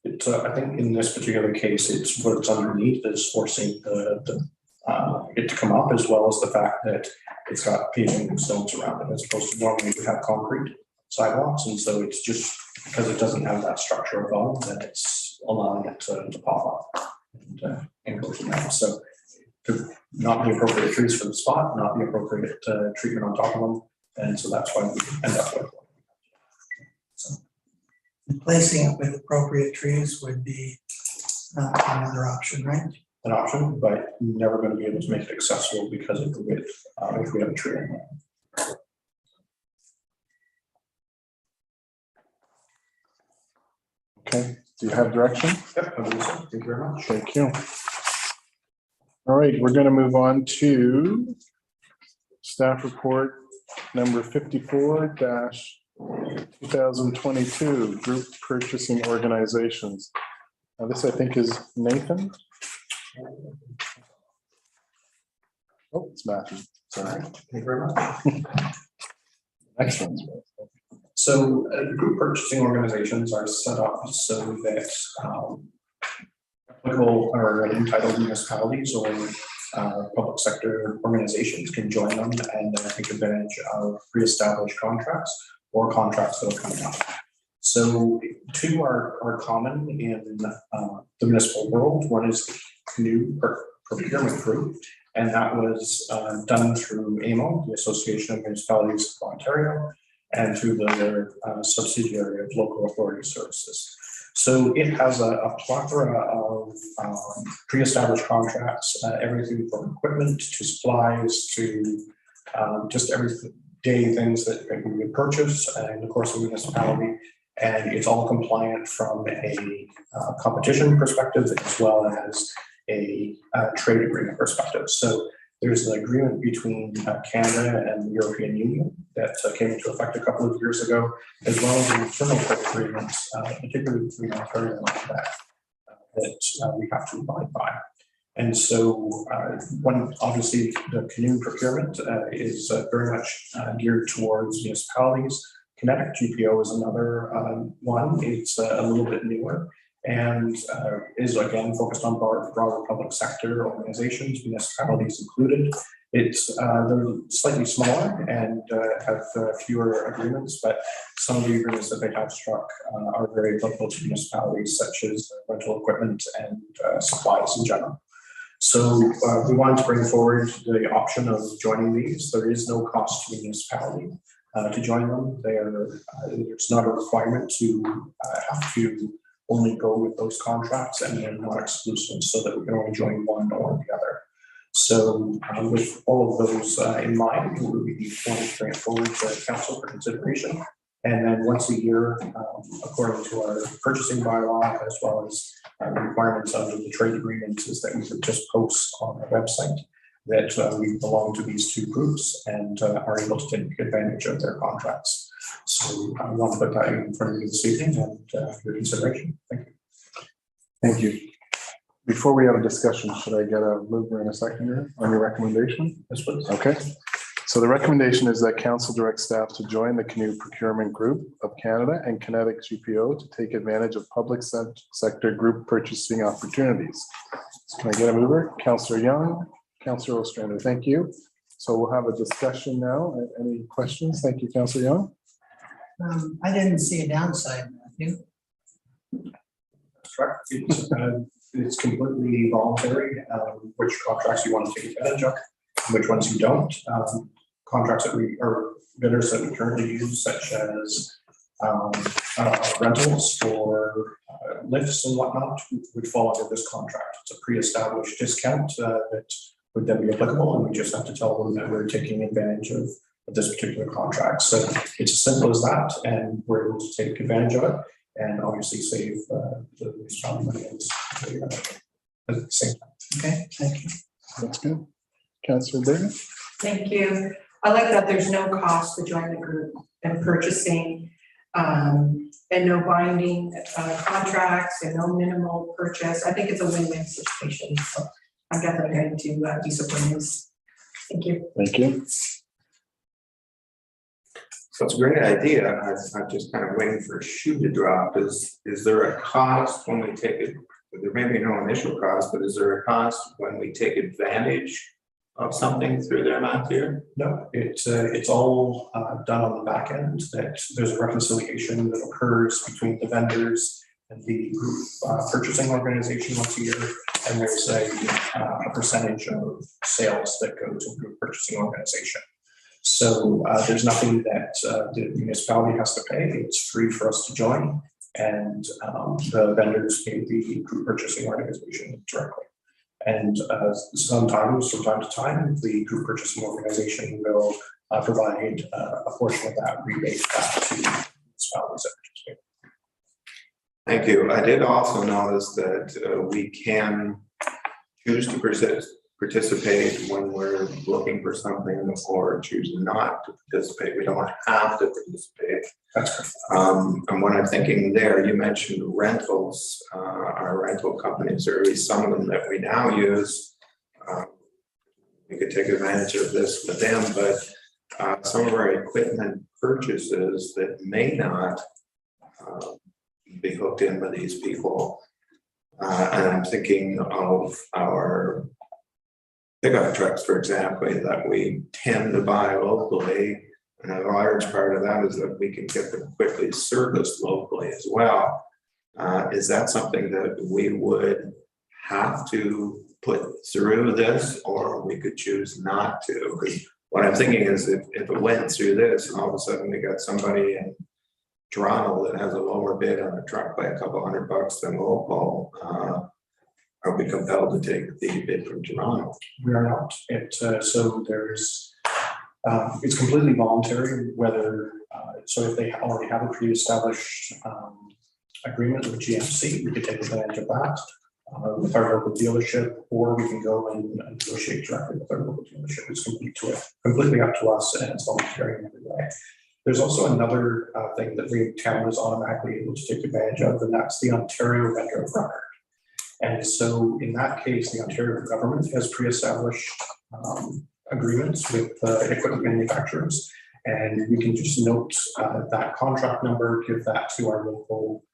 It's, I think in this particular case, it's what's underneath is forcing it to come up, as well as the fact that it's got paving stones around it, as opposed to normally we have concrete sidewalks. And so it's just because it doesn't have that structure above, that it's allowing it to pop up and go from there. So to not be appropriate trees for the spot, not be appropriate treatment on top of them. And so that's why we end up with. replacing it with appropriate trees would be another option, right? An option, but never going to be able to make it accessible because of the width if we have a tree in there. Okay, do you have direction? Yep, I believe so. Thank you very much. Thank you. All right, we're going to move on to staff report number 54-2022, group purchasing organizations. Now this, I think, is Nathan. Oh, it's Matthew. Sorry. Thank you very much. Excellent. So group purchasing organizations are set up so that applicable or entitled municipalities or public sector organizations can join them and take advantage of pre-established contracts or contracts that have come down. So two are common in the municipal world. One is the canoe procurement group, and that was done through AMO, the Association of Municipalities of Ontario, and through the subsidiary of Local Authority Services. So it has a plethora of pre-established contracts, everything from equipment to supplies to just everyday things that we would purchase in the course of a municipality. And it's all compliant from a competition perspective as well as a trade agreement perspective. So there's an agreement between Canada and the European Union that came into effect a couple of years ago, as well as an internal trade agreement, particularly between Ontario and Quebec, that we have to abide by. And so one, obviously, the canoe procurement is very much geared towards municipalities. Kinetic GPO is another one. It's a little bit newer and is again focused on broader public sector organizations, municipalities included. They're slightly smaller and have fewer agreements, but some of the agreements that they have struck are very applicable to municipalities, such as rental equipment and supplies in general. So we wanted to bring forward the option of joining these. There is no cost to the municipality to join them. There's not a requirement to have to only go with those contracts, and they're not exclusive, so that we can only join one or the other. So with all of those in mind, we will be wanting to bring it forward to council for consideration. And then once a year, according to our purchasing bylaw, as well as requirements under the trade agreements, is that we would just post on our website that we belong to these two groups and are able to take advantage of their contracts. So I want to put that in front of you this evening and for your consideration. Thank you. Thank you. Before we have a discussion, should I get a mover and a seconder on your recommendation? Yes, please. Okay. So the recommendation is that council directs staff to join the Canoe Procurement Group of Canada and Kinetic GPO to take advantage of public sector group purchasing opportunities. So can I get a mover? Councillor Young, Councillor Ostrander, thank you. So we'll have a discussion now. Any questions? Thank you, Councillor Young. I didn't see a downside, Matthew. That's correct. It's completely voluntary, which contracts you want to take advantage of, which ones you don't. Contracts that or bidders that we currently use, such as rentals or lifts and whatnot, would fall under this contract. It's a pre-established discount that would then be applicable, and we just have to tell them that we're taking advantage of this particular contract. So it's as simple as that, and we're able to take advantage of it and obviously save the money at the same time. Okay, thank you. That's good. Councillor David. Thank you. I like that there's no cost to join the group and purchasing and no binding contracts and no minimal purchase. I think it's a win-win situation. So I'm definitely going to be supporting this. Thank you. Thank you. So it's a great idea. I'm just kind of waiting for a shoe to drop. Is there a cost when we take it? There may be no initial cost, but is there a cost when we take advantage of something through their mouth here? No, it's all done on the back end. That there's a reconciliation that occurs between the vendors and the group purchasing organization once a year, and there's a percentage of sales that go to the group purchasing organization. So there's nothing that the municipality has to pay. It's free for us to join, and the vendors pay the group purchasing organization directly. And sometimes, from time to time, the group purchasing organization will provide a portion of that rebate back to municipalities that participate. Thank you. I did also notice that we can choose to participate when we're looking for something or choose not to participate. We don't have to participate. That's correct. And when I'm thinking there, you mentioned rentals, our rental companies, or at least some of them that we now use. We could take advantage of this with them, but some of our equipment purchases that may not be hooked in with these people. And I'm thinking of our pickup trucks, for example, that we tend to buy locally. And a large part of that is that we can get them quickly serviced locally as well. Is that something that we would have to put through this, or we could choose not to? Because what I'm thinking is if it went through this and all of a sudden we got somebody in Toronto that has a lower bid on a truck by a couple $100 than local, are we compelled to take the bid from Toronto? We are not. So there's, it's completely voluntary whether, so if they already have a pre-established agreement with GMC, we could take advantage of that with our local dealership, or we can go and negotiate directly with our local dealership. It's completely up to us, and it's voluntary in every way. There's also another thing that the town is automatically able to take advantage of, and that's the Ontario vendor of record. And so in that case, the Ontario government has pre-established agreements with equipment manufacturers, and we can just note that contract number, give that to our local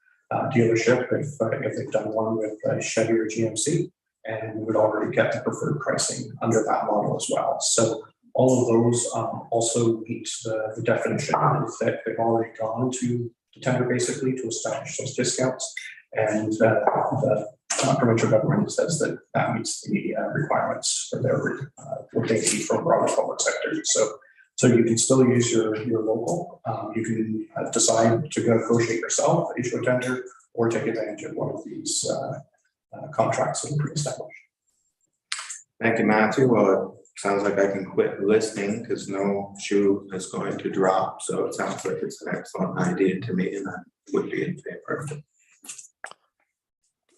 dealership if they've done one with Chevy or GMC, and we would already get the preferred pricing under that model as well. So all of those also meet the definition that they've already gone to tender basically to establish those discounts, and the provincial government says that that meets the requirements for their what they need from broader public sector. So you can still use your local. You can decide to go negotiate yourself, issue a tender, or take advantage of one of these contracts that are pre-established. Thank you, Matthew. Well, it sounds like I can quit listening because no shoe is going to drop. So it sounds like it's an excellent idea to me, and I would be in favor of it.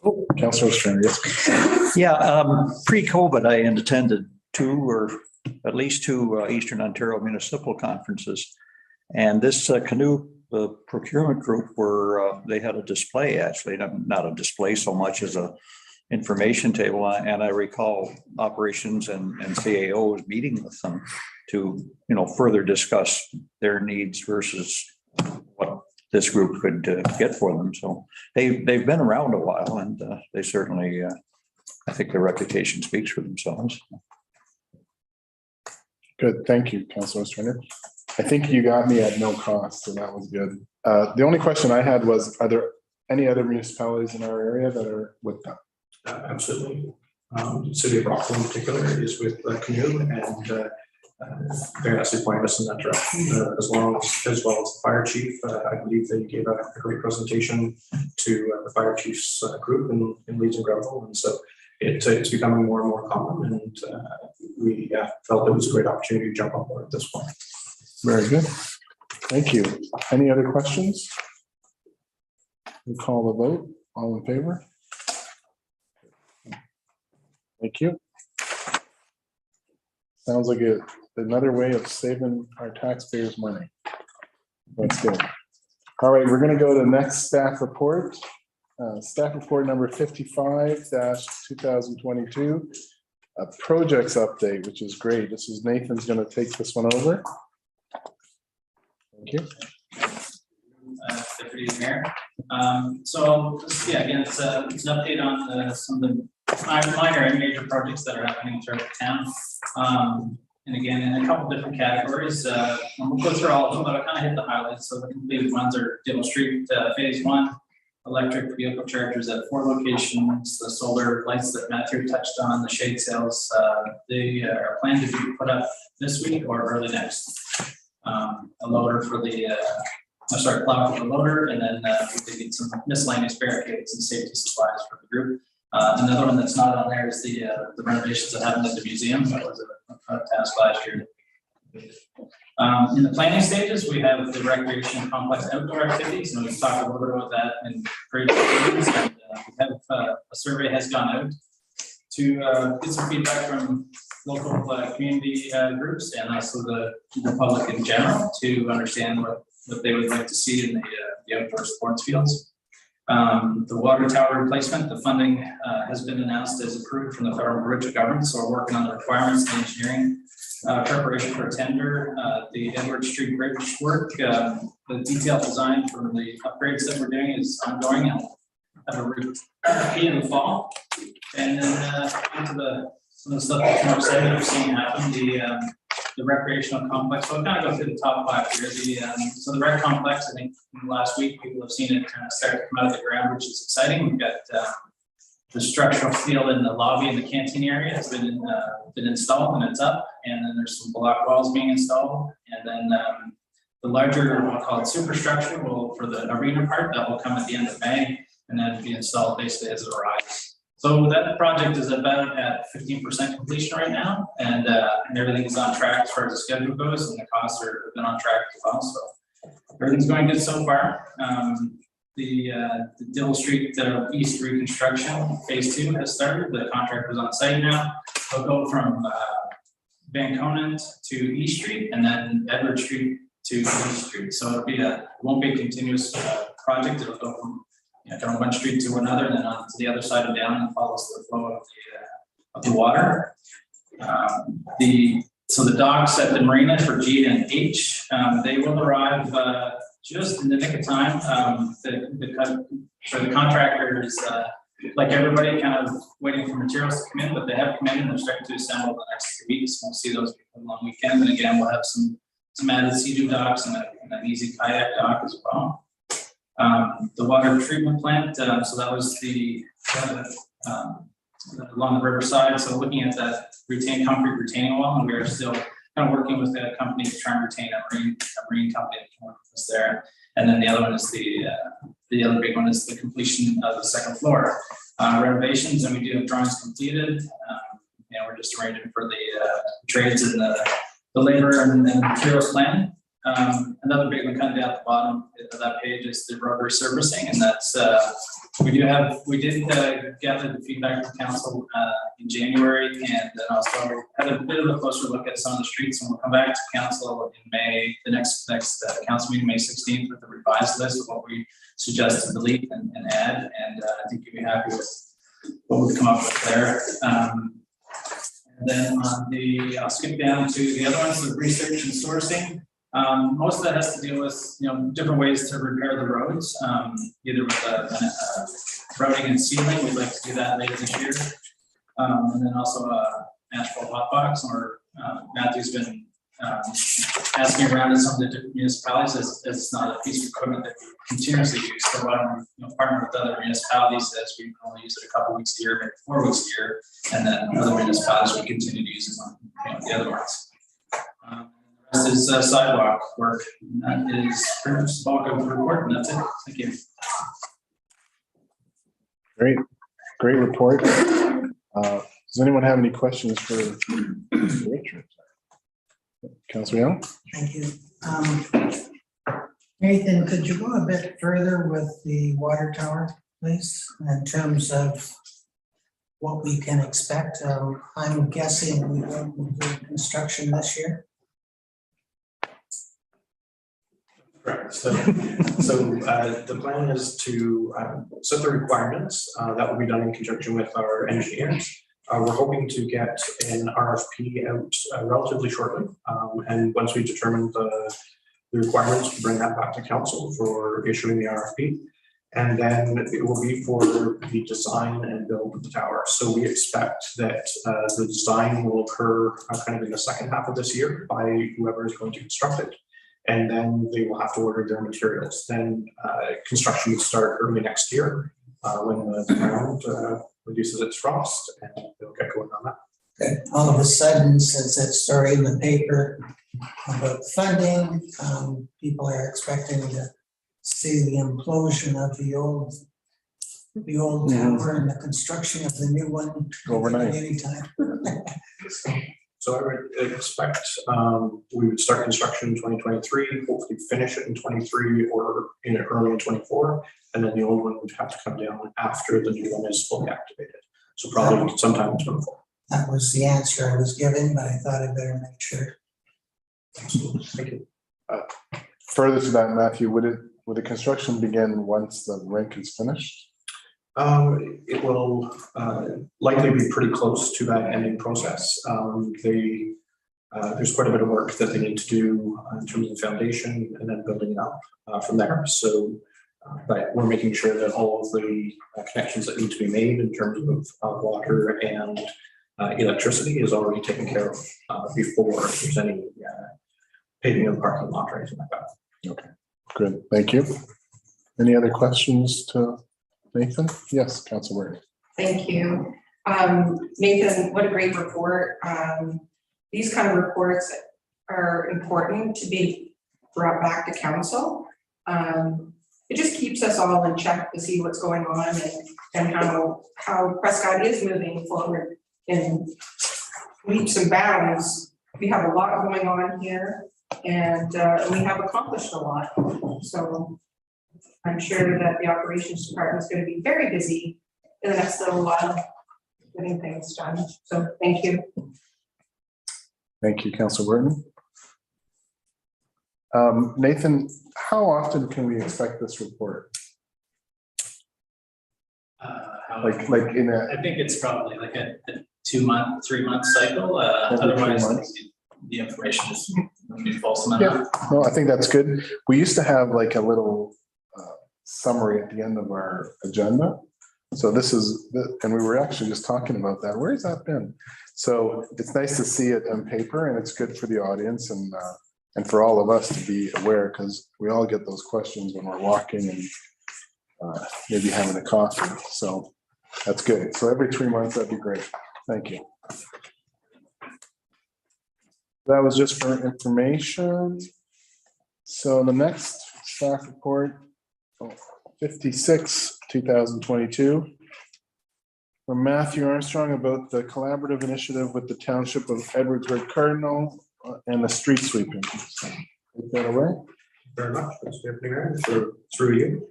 Oh, Councilor Stringer, yes. Yeah, pre-COVID, I had attended at least two Eastern Ontario municipal conferences. And this canoe procurement group they had a display, actually, not a display so much as a information table. And I recall operations and CAOs meeting with them to, further discuss their needs versus what this group could get for them. So they've been around a while, and they certainly, I think their reputation speaks for themselves. Good, thank you, Councilor Stringer. I think you got me at no cost, so that was good. The only question I had was, are there any other municipalities in our area that are with them? Absolutely. The city of Rockville in particular is with Canoe, and very nicely pointed us in that direction, as well as the fire chief. I believe they gave a great presentation to the fire chief's group in Leeds and Greville, and so it's becoming more and more common, and we felt it was a great opportunity to jump on board at this point. Very good. Thank you. Any other questions? We'll call the vote. All in favor? Thank you. Sounds like another way of saving our taxpayers money. That's good. All right, we're going to go to the next staff report. Staff report number 55-2022. A projects update, which is great. This is Nathan's going to take this one over. Thank you. Deputy Mayor. So again, it's an update on some of the minor and major projects that are happening throughout the town. And again, in a couple different categories. We'll go through all of them, but I'll kind of hit the highlights. So the completed ones are Dill Street Phase 1, electric vehicle chargers at 4 locations, the solar lights that Matthew touched on, the shade sails. They are planned to be put up this week or early next. A loader for the plow for the loader, and then we need some miscellaneous barricades and safety supplies for the group. Another one that's not on there is the renovations that happened at the museum. That was a task last year. In the planning stages, we have the recreation complex outdoor activities, and we've talked a little bit about that in previous meetings. And we have a survey has gone out to get some feedback from local community groups and also the public in general to understand what they would like to see in the outdoor sports fields. The water tower replacement, the funding has been announced as approved from the federal provincial government, so we're working on the requirements and engineering preparation for tender. The Edward Street Bridge work, the detailed design for the upgrades that we're doing is ongoing and have a repeat in the fall. And then onto some of the stuff that's more exciting we're seeing happen, the recreational complex. So I'll kind of go through the top 5 here. So the rec complex, I think last week people have seen it kind of start to come out of the ground, which is exciting. We've got the structural steel in the lobby and the canteen area has been installed and it's up. And then there's some block walls being installed. And then the larger, we'll call it superstructure, for the arena part, that will come at the end of May, and then it'll be installed basically as it arrives. So that project is about at 15% completion right now, and everything is on track as far as the schedule goes, and the costs have been on track as well. So everything's going good so far. The Dill Street East Reconstruction Phase 2 has started. The contractor's on site now. They'll go from Van Conant to East Street, and then Edward Street to East Street. So it won't be a continuous project. It'll go from from one street to another, and then on to the other side and down, and follows the flow of the water. So the docks at the marina for G and H, they will arrive just in the nick of time. The contractors, like everybody, kind of waiting for materials to come in, but they have come in and they're starting to assemble the next 3 weeks. We'll see those people long weekend, and again, we'll have some added sea-doo docks and an easy kayak dock as well. The water treatment plant, so that was along the riverside. So looking at that concrete retaining wall, and we are still kind of working with a company to try and retain a marine company that can work with us there. And then the other one is the other big one is the completion of the second floor renovations, and we do have drawings completed. We're just arranging for the trades and the labor and the materials plan. Another big one kind of down at the bottom of that page is the road resurfacing, and that's we did gather the feedback from council in January, and then also had a bit of a closer look at some of the streets, and we'll come back to council in May, the next council meeting, May 16th, with a revised list of what we suggest to delete and add, and I think you'll be happy with what we've come up with there. And then I'll skip down to the other ones, the research and sourcing. Most of that has to do with different ways to repair the roads, either with routing and sealing. We'd like to do that later this year, and then also asphalt hot box. Or Matthew's been asking around in some of the different municipalities as it's not a piece of equipment that we continuously use. So why don't we partner with other municipalities as we only use it a couple weeks a year, maybe 4 weeks a year, and then other municipalities we continue to use it on the other ones. This is sidewalk work. That is pretty much the bulk of the report, and that's it. Thank you. Great report. Does anyone have any questions for Richard? Councilor Young? Thank you. Nathan, could you go a bit further with the water tower, please, in terms of what we can expect? I'm guessing we won't do construction this year. Correct. So the plan is to set the requirements that will be done in conjunction with our engineers. We're hoping to get an RFP out relatively shortly. And once we determine the requirements, we bring that back to council for issuing the RFP. And then it will be for the design and build of the tower. So we expect that the design will occur kind of in the second half of this year by whoever is going to construct it. And then they will have to order their materials. Then construction will start early next year when the ground reduces its frost, and they'll get going on that. Okay. All of a sudden, since it's story in the paper about funding, people are expecting see the implosion of the old tower and the construction of the new one. Overnight. Anytime. So I would expect we would start construction in 2023, hopefully finish it in 23 or in early in 24. And then the old one would have to come down after the new one is fully activated. So probably sometime in 24. That was the answer I was given, but I thought I'd better make sure. Thank you. Further to that, Matthew, would the construction begin once the rink is finished? It will likely be pretty close to that ending process. There's quite a bit of work that they need to do in terms of foundation and then building it up from there. So, but we're making sure that all of the connections that need to be made in terms of water and electricity is already taken care of before there's any paving of the parking lot or anything like that. Okay, good, thank you. Any other questions to Nathan? Yes, Councilor. Thank you. Nathan, what a great report. These kind of reports are important to be brought back to council. It just keeps us all in check to see what's going on and how Prescott is moving forward in leaps and bounds. We have a lot going on here and we have accomplished a lot. So I'm sure that the operations department is going to be very busy in the next little while getting things done. So thank you. Thank you, Councilor Burton. Nathan, how often can we expect this report? Like in a, I think it's probably like a 2-month, 3-month cycle. Otherwise, the information is going to be false enough. yeah, no, I think that's good. We used to have like a little summary at the end of our agenda. So this is, and we were actually just talking about that. Where's that been? So it's nice to see it on paper and it's good for the audience and for all of us to be aware because we all get those questions when we're walking and maybe having a coffee. So that's good. So every 3 months, that'd be great. Thank you. That was just for information. So the next staff report, 56, 2022. From Matthew Armstrong about the collaborative initiative with the Township of Edwardsburg Cardinal and the street sweeping. Take that away. Very much, Mr. Deputy Mayor, through you.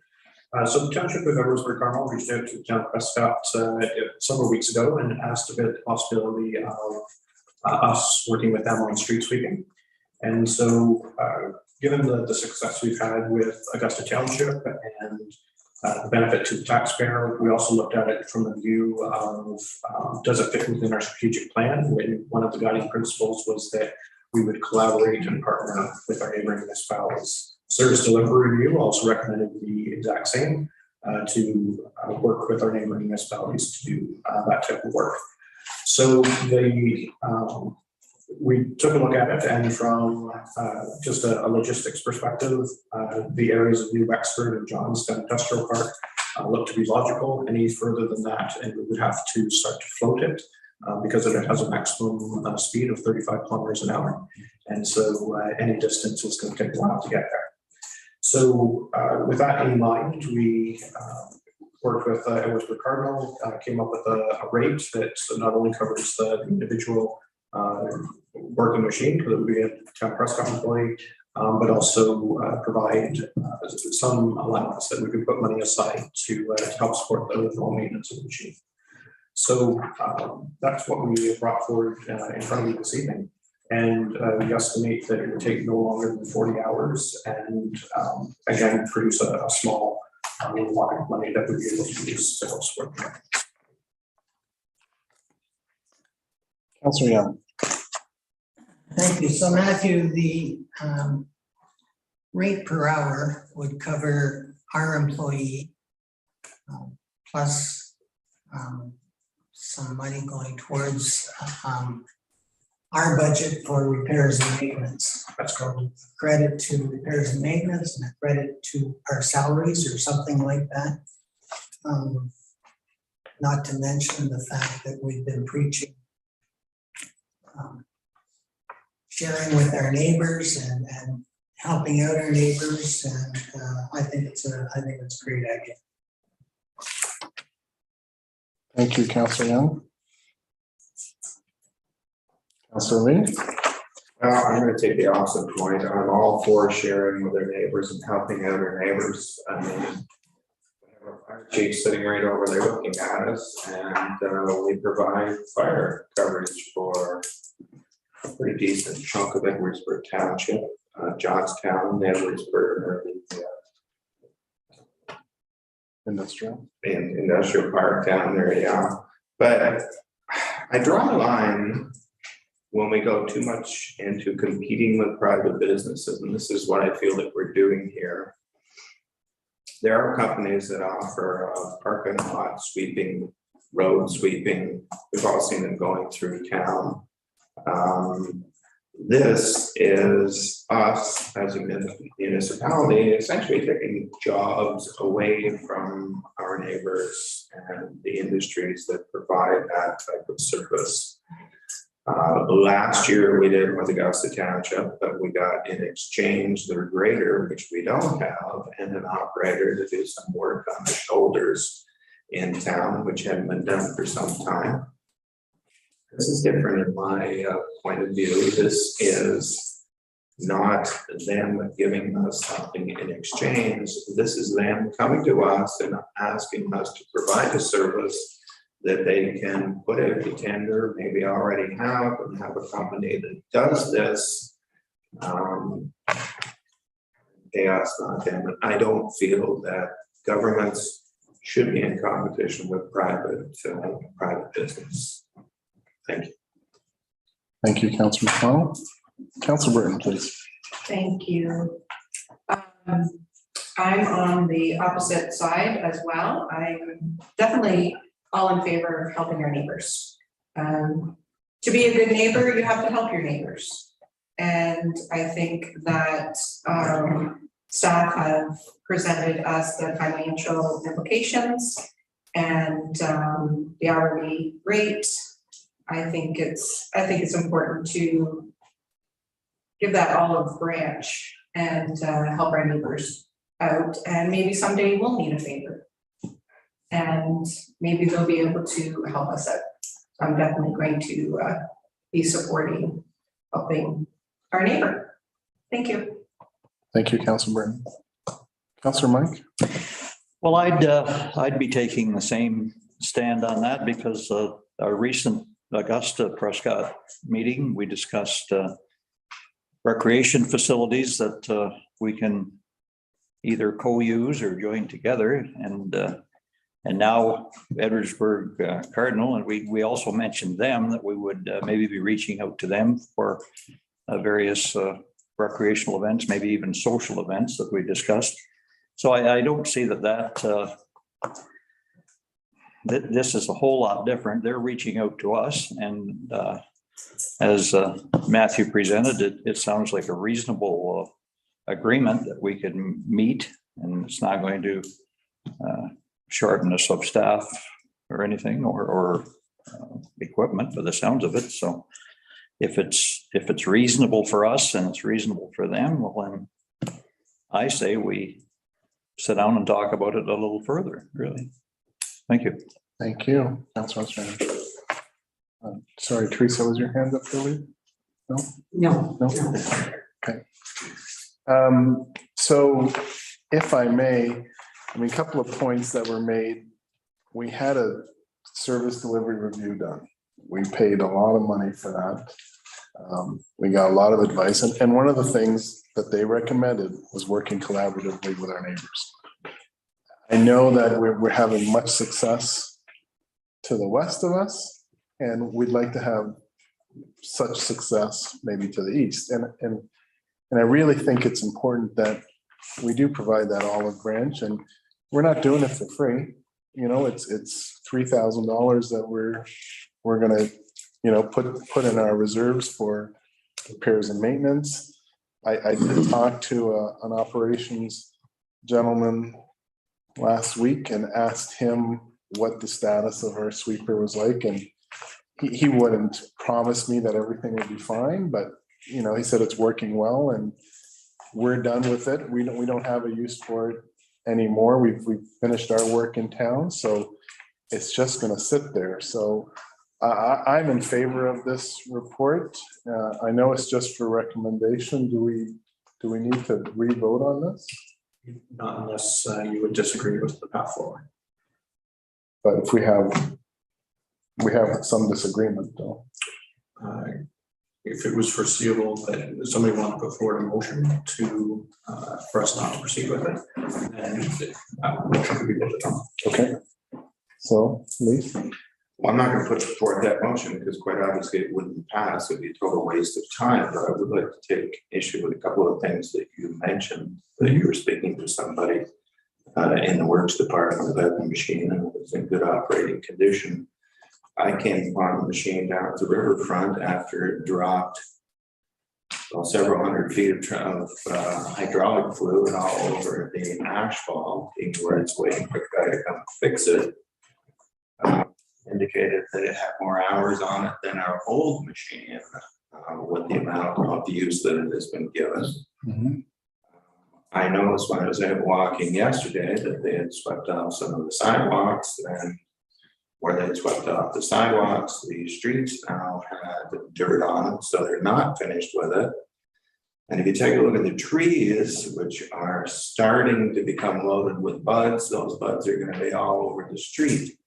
So the Township of Edwardsburg Cardinal reached out to the Town of Prescott several weeks ago and asked about the possibility of us working with them on street sweeping. And so given the success we've had with Augusta Township and the benefit to the taxpayer, we also looked at it from the view of does it fit within our strategic plan? One of the guiding principles was that we would collaborate and partner with our neighboring municipalities. Service delivery review also recommended the exact same to work with our neighboring municipalities to do that type of work. So we took a look at it, and from just a logistics perspective, the areas of New Wexford and Johnstown Industrial Park look to be logical. Any further than that, and we would have to start to float it because it has a maximum speed of 35 kilometers an hour. And so any distance is going to take a while to get there. So with that in mind, we worked with Edwardsburg Cardinal, came up with a rate that not only covers the individual working machine, because it would be a Town Prescott employee, but also provide some allowance that we could put money aside to help support the overall maintenance of the machine. So that's what we brought forward in front of you this evening. And we estimate that it would take no longer than 40 hours and again, produce a small amount of money that would be able to use to help support that. Councilor Young. Thank you. So Matthew, the rate per hour would cover our employee plus some money going towards our budget for repairs and maintenance. That's correct. Credit to repairs and maintenance and a credit to our salaries or something like that. Not to mention the fact that we've been preaching sharing with our neighbors and helping out our neighbors, and I think it's a great idea. Thank you, Councillor Young. Councillor Lee? Well, I'm gonna take the opposite point. I'm all for sharing with our neighbors and helping out our neighbors. I mean, we have our fire chief sitting right over there looking at us, and we provide fire coverage for a pretty decent chunk of Edwardsburg Township, Johnstown, Edwardsburg, or the Industrial. in industrial park down there, yeah. But I draw the line when we go too much into competing with private businesses, and this is what I feel like we're doing here. There are companies that offer parking lot sweeping, road sweeping. We've all seen them going through town. This is us as a municipality essentially taking jobs away from our neighbors and the industries that provide that type of service. Last year we did with Augusta Township, but we got in exchange their grader, which we don't have, and an operator to do some work on the shoulders in town, which hadn't been done for some time. This is different in my point of view. This is not them giving us something in exchange. This is them coming to us and asking us to provide a service that they can put out to tender, maybe already have, and have a company that does this. Pay us, not them. And I don't feel that governments should be in competition with private business. Thank you. Thank you, Councillor McConnell. Councillor Burton, please. Thank you. I'm on the opposite side as well. I'm definitely all in favor of helping our neighbors. To be a good neighbor, you have to help your neighbors. And I think that staff have presented us the financial implications and the hourly rate. I think it's important to give that olive branch and help our neighbors out. And maybe someday we'll need a favor. And maybe they'll be able to help us out. I'm definitely going to be supporting helping our neighbor. Thank you. Thank you, Councillor Burton. Councillor Mike? Well, I'd be taking the same stand on that because our recent Augusta Prescott meeting, we discussed recreation facilities that we can either co-use or join together, and now Edwardsburg Cardinal, and we also mentioned them that we would maybe be reaching out to them for various recreational events, maybe even social events that we discussed. So I don't see that this is a whole lot different. They're reaching out to us, and as Matthew presented, it sounds like a reasonable agreement that we can meet, and it's not going to shortness of staff or anything or equipment for the sounds of it. So if it's reasonable for us and it's reasonable for them, well then I say we sit down and talk about it a little further, really. Thank you. Thank you, Councillor Ostrander. Sorry, Teresa, was your hand up earlier? No? No. No? Okay. So if I may, a couple of points that were made. We had a service delivery review done. We paid a lot of money for that. We got a lot of advice, and one of the things that they recommended was working collaboratively with our neighbors. I know that we're having much success to the west of us, and we'd like to have such success maybe to the east. And I really think it's important that we do provide that olive branch, and we're not doing it for free. You know, it's $3,000 that we're gonna, put in our reserves for repairs and maintenance. I did talk to an operations gentleman last week and asked him what the status of our sweeper was like, and he wouldn't promise me that everything would be fine, but he said it's working well, and we're done with it. We don't have a use for it anymore. We've finished our work in town, so it's just gonna sit there. So I'm in favor of this report. I know it's just for recommendation. Do we need to re-vote on this? Not unless you would disagree with the path forward. But if we have some disagreement though. If it was foreseeable that somebody wanted to put forward a motion to, for us not to proceed with it, then that motion could be voted on. Okay. So, Lee? Well, I'm not gonna put forward that motion because quite obviously it wouldn't pass. It'd be a total waste of time, but I would like to take issue with a couple of things that you mentioned, that you were speaking to somebody in the works department about the machine and it was in good operating condition. I came upon the machine down at the riverfront after it dropped several hundred feet of hydraulic fluid all over the asphalt, where it's waiting for the guy to come fix it. Indicated that it had more hours on it than our old machine, with the amount of use that it has been given. Mm-hmm. I noticed when I was out walking yesterday that they had swept off some of the sidewalks, and where they swept off the sidewalks, the streets now had dirt on them, so they're not finished with it. And if you take a look at the trees, which are starting to become loaded with buds, those buds are going to be all over the street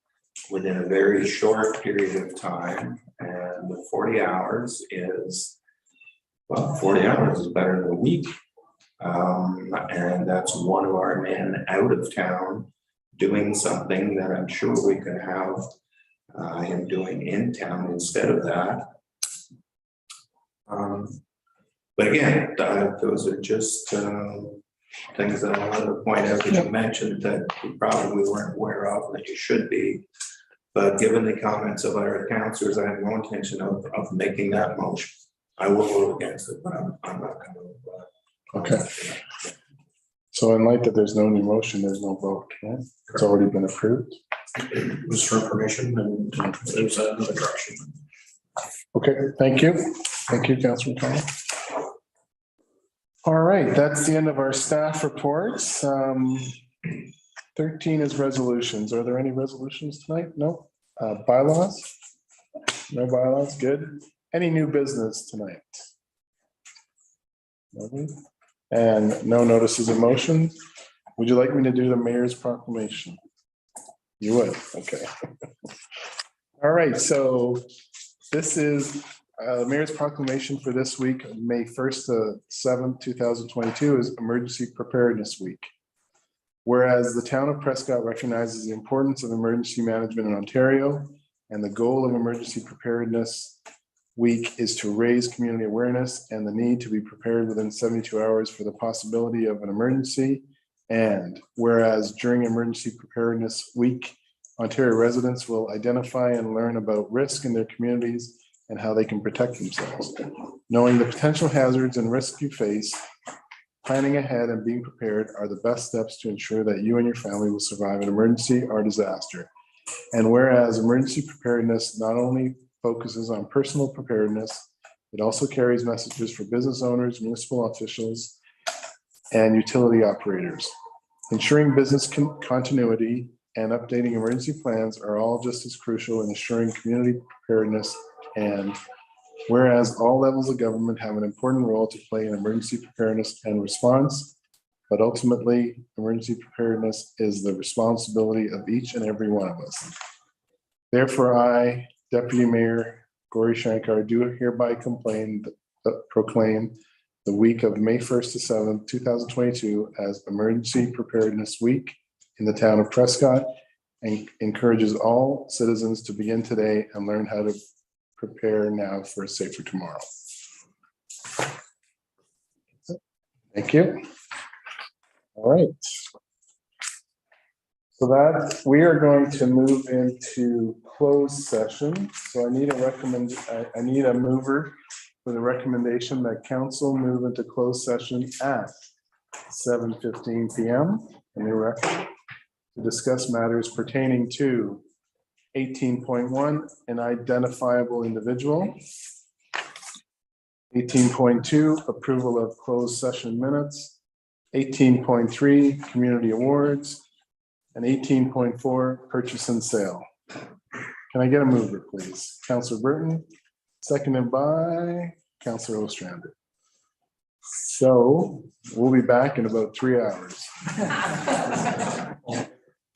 within a very short period of time. And the 40 hours is, well, 40 hours is better than a week. And that's one of our men out of town doing something that I'm sure we could have him doing in town instead of that. But again, those are just things that I wanted to point out that you mentioned that you probably weren't aware of and that you should be. But given the comments of other councillors, I have no intention of making that motion. I will vote against it, but I'm not going to. Okay. So in light that there's no new motion, there's no vote, right? It's already been approved. It was for information and there's another direction. Okay, thank you. Thank you, Councilor Connell. All right, that's the end of our staff reports. 13 is resolutions. Are there any resolutions tonight? No. Bylaws? No bylaws, good. Any new business tonight? Nobody? And no notices of motion. Would you like me to do the mayor's proclamation? You would, okay. All right, so this is the mayor's proclamation for this week, May 1st to 7th, 2022 is Emergency Preparedness Week. Whereas the town of Prescott recognizes the importance of emergency management in Ontario, and the goal of Emergency Preparedness Week is to raise community awareness and the need to be prepared within 72 hours for the possibility of an emergency. And whereas during Emergency Preparedness Week, Ontario residents will identify and learn about risk in their communities and how they can protect themselves. Knowing the potential hazards and risks you face, planning ahead and being prepared are the best steps to ensure that you and your family will survive an emergency or disaster. And whereas emergency preparedness not only focuses on personal preparedness, it also carries messages for business owners, municipal officials, and utility operators. Ensuring business continuity and updating emergency plans are all just as crucial in ensuring community preparedness. And whereas all levels of government have an important role to play in emergency preparedness and response, but ultimately emergency preparedness is the responsibility of each and every one of us. Therefore, I, Deputy Mayor Gauri Shankar, do hereby proclaim the week of May 1st to 7th, 2022 as Emergency Preparedness Week in the town of Prescott, and encourages all citizens to begin today and learn how to prepare now for a safer tomorrow. Thank you. All right. So that we are going to move into closed session. So I need a mover for the recommendation that council move into closed session at 7:15 p.m. in the record to discuss matters pertaining to 18.1, an identifiable individual. 18.2, approval of closed session minutes. 18.3, community awards. And 18.4, purchase and sale. Can I get a mover, please? Councillor Burton, seconded by Councillor Ostrander. So we'll be back in about 3 hours.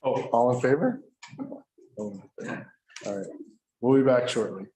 Oh, all in favor? All right, we'll be back shortly.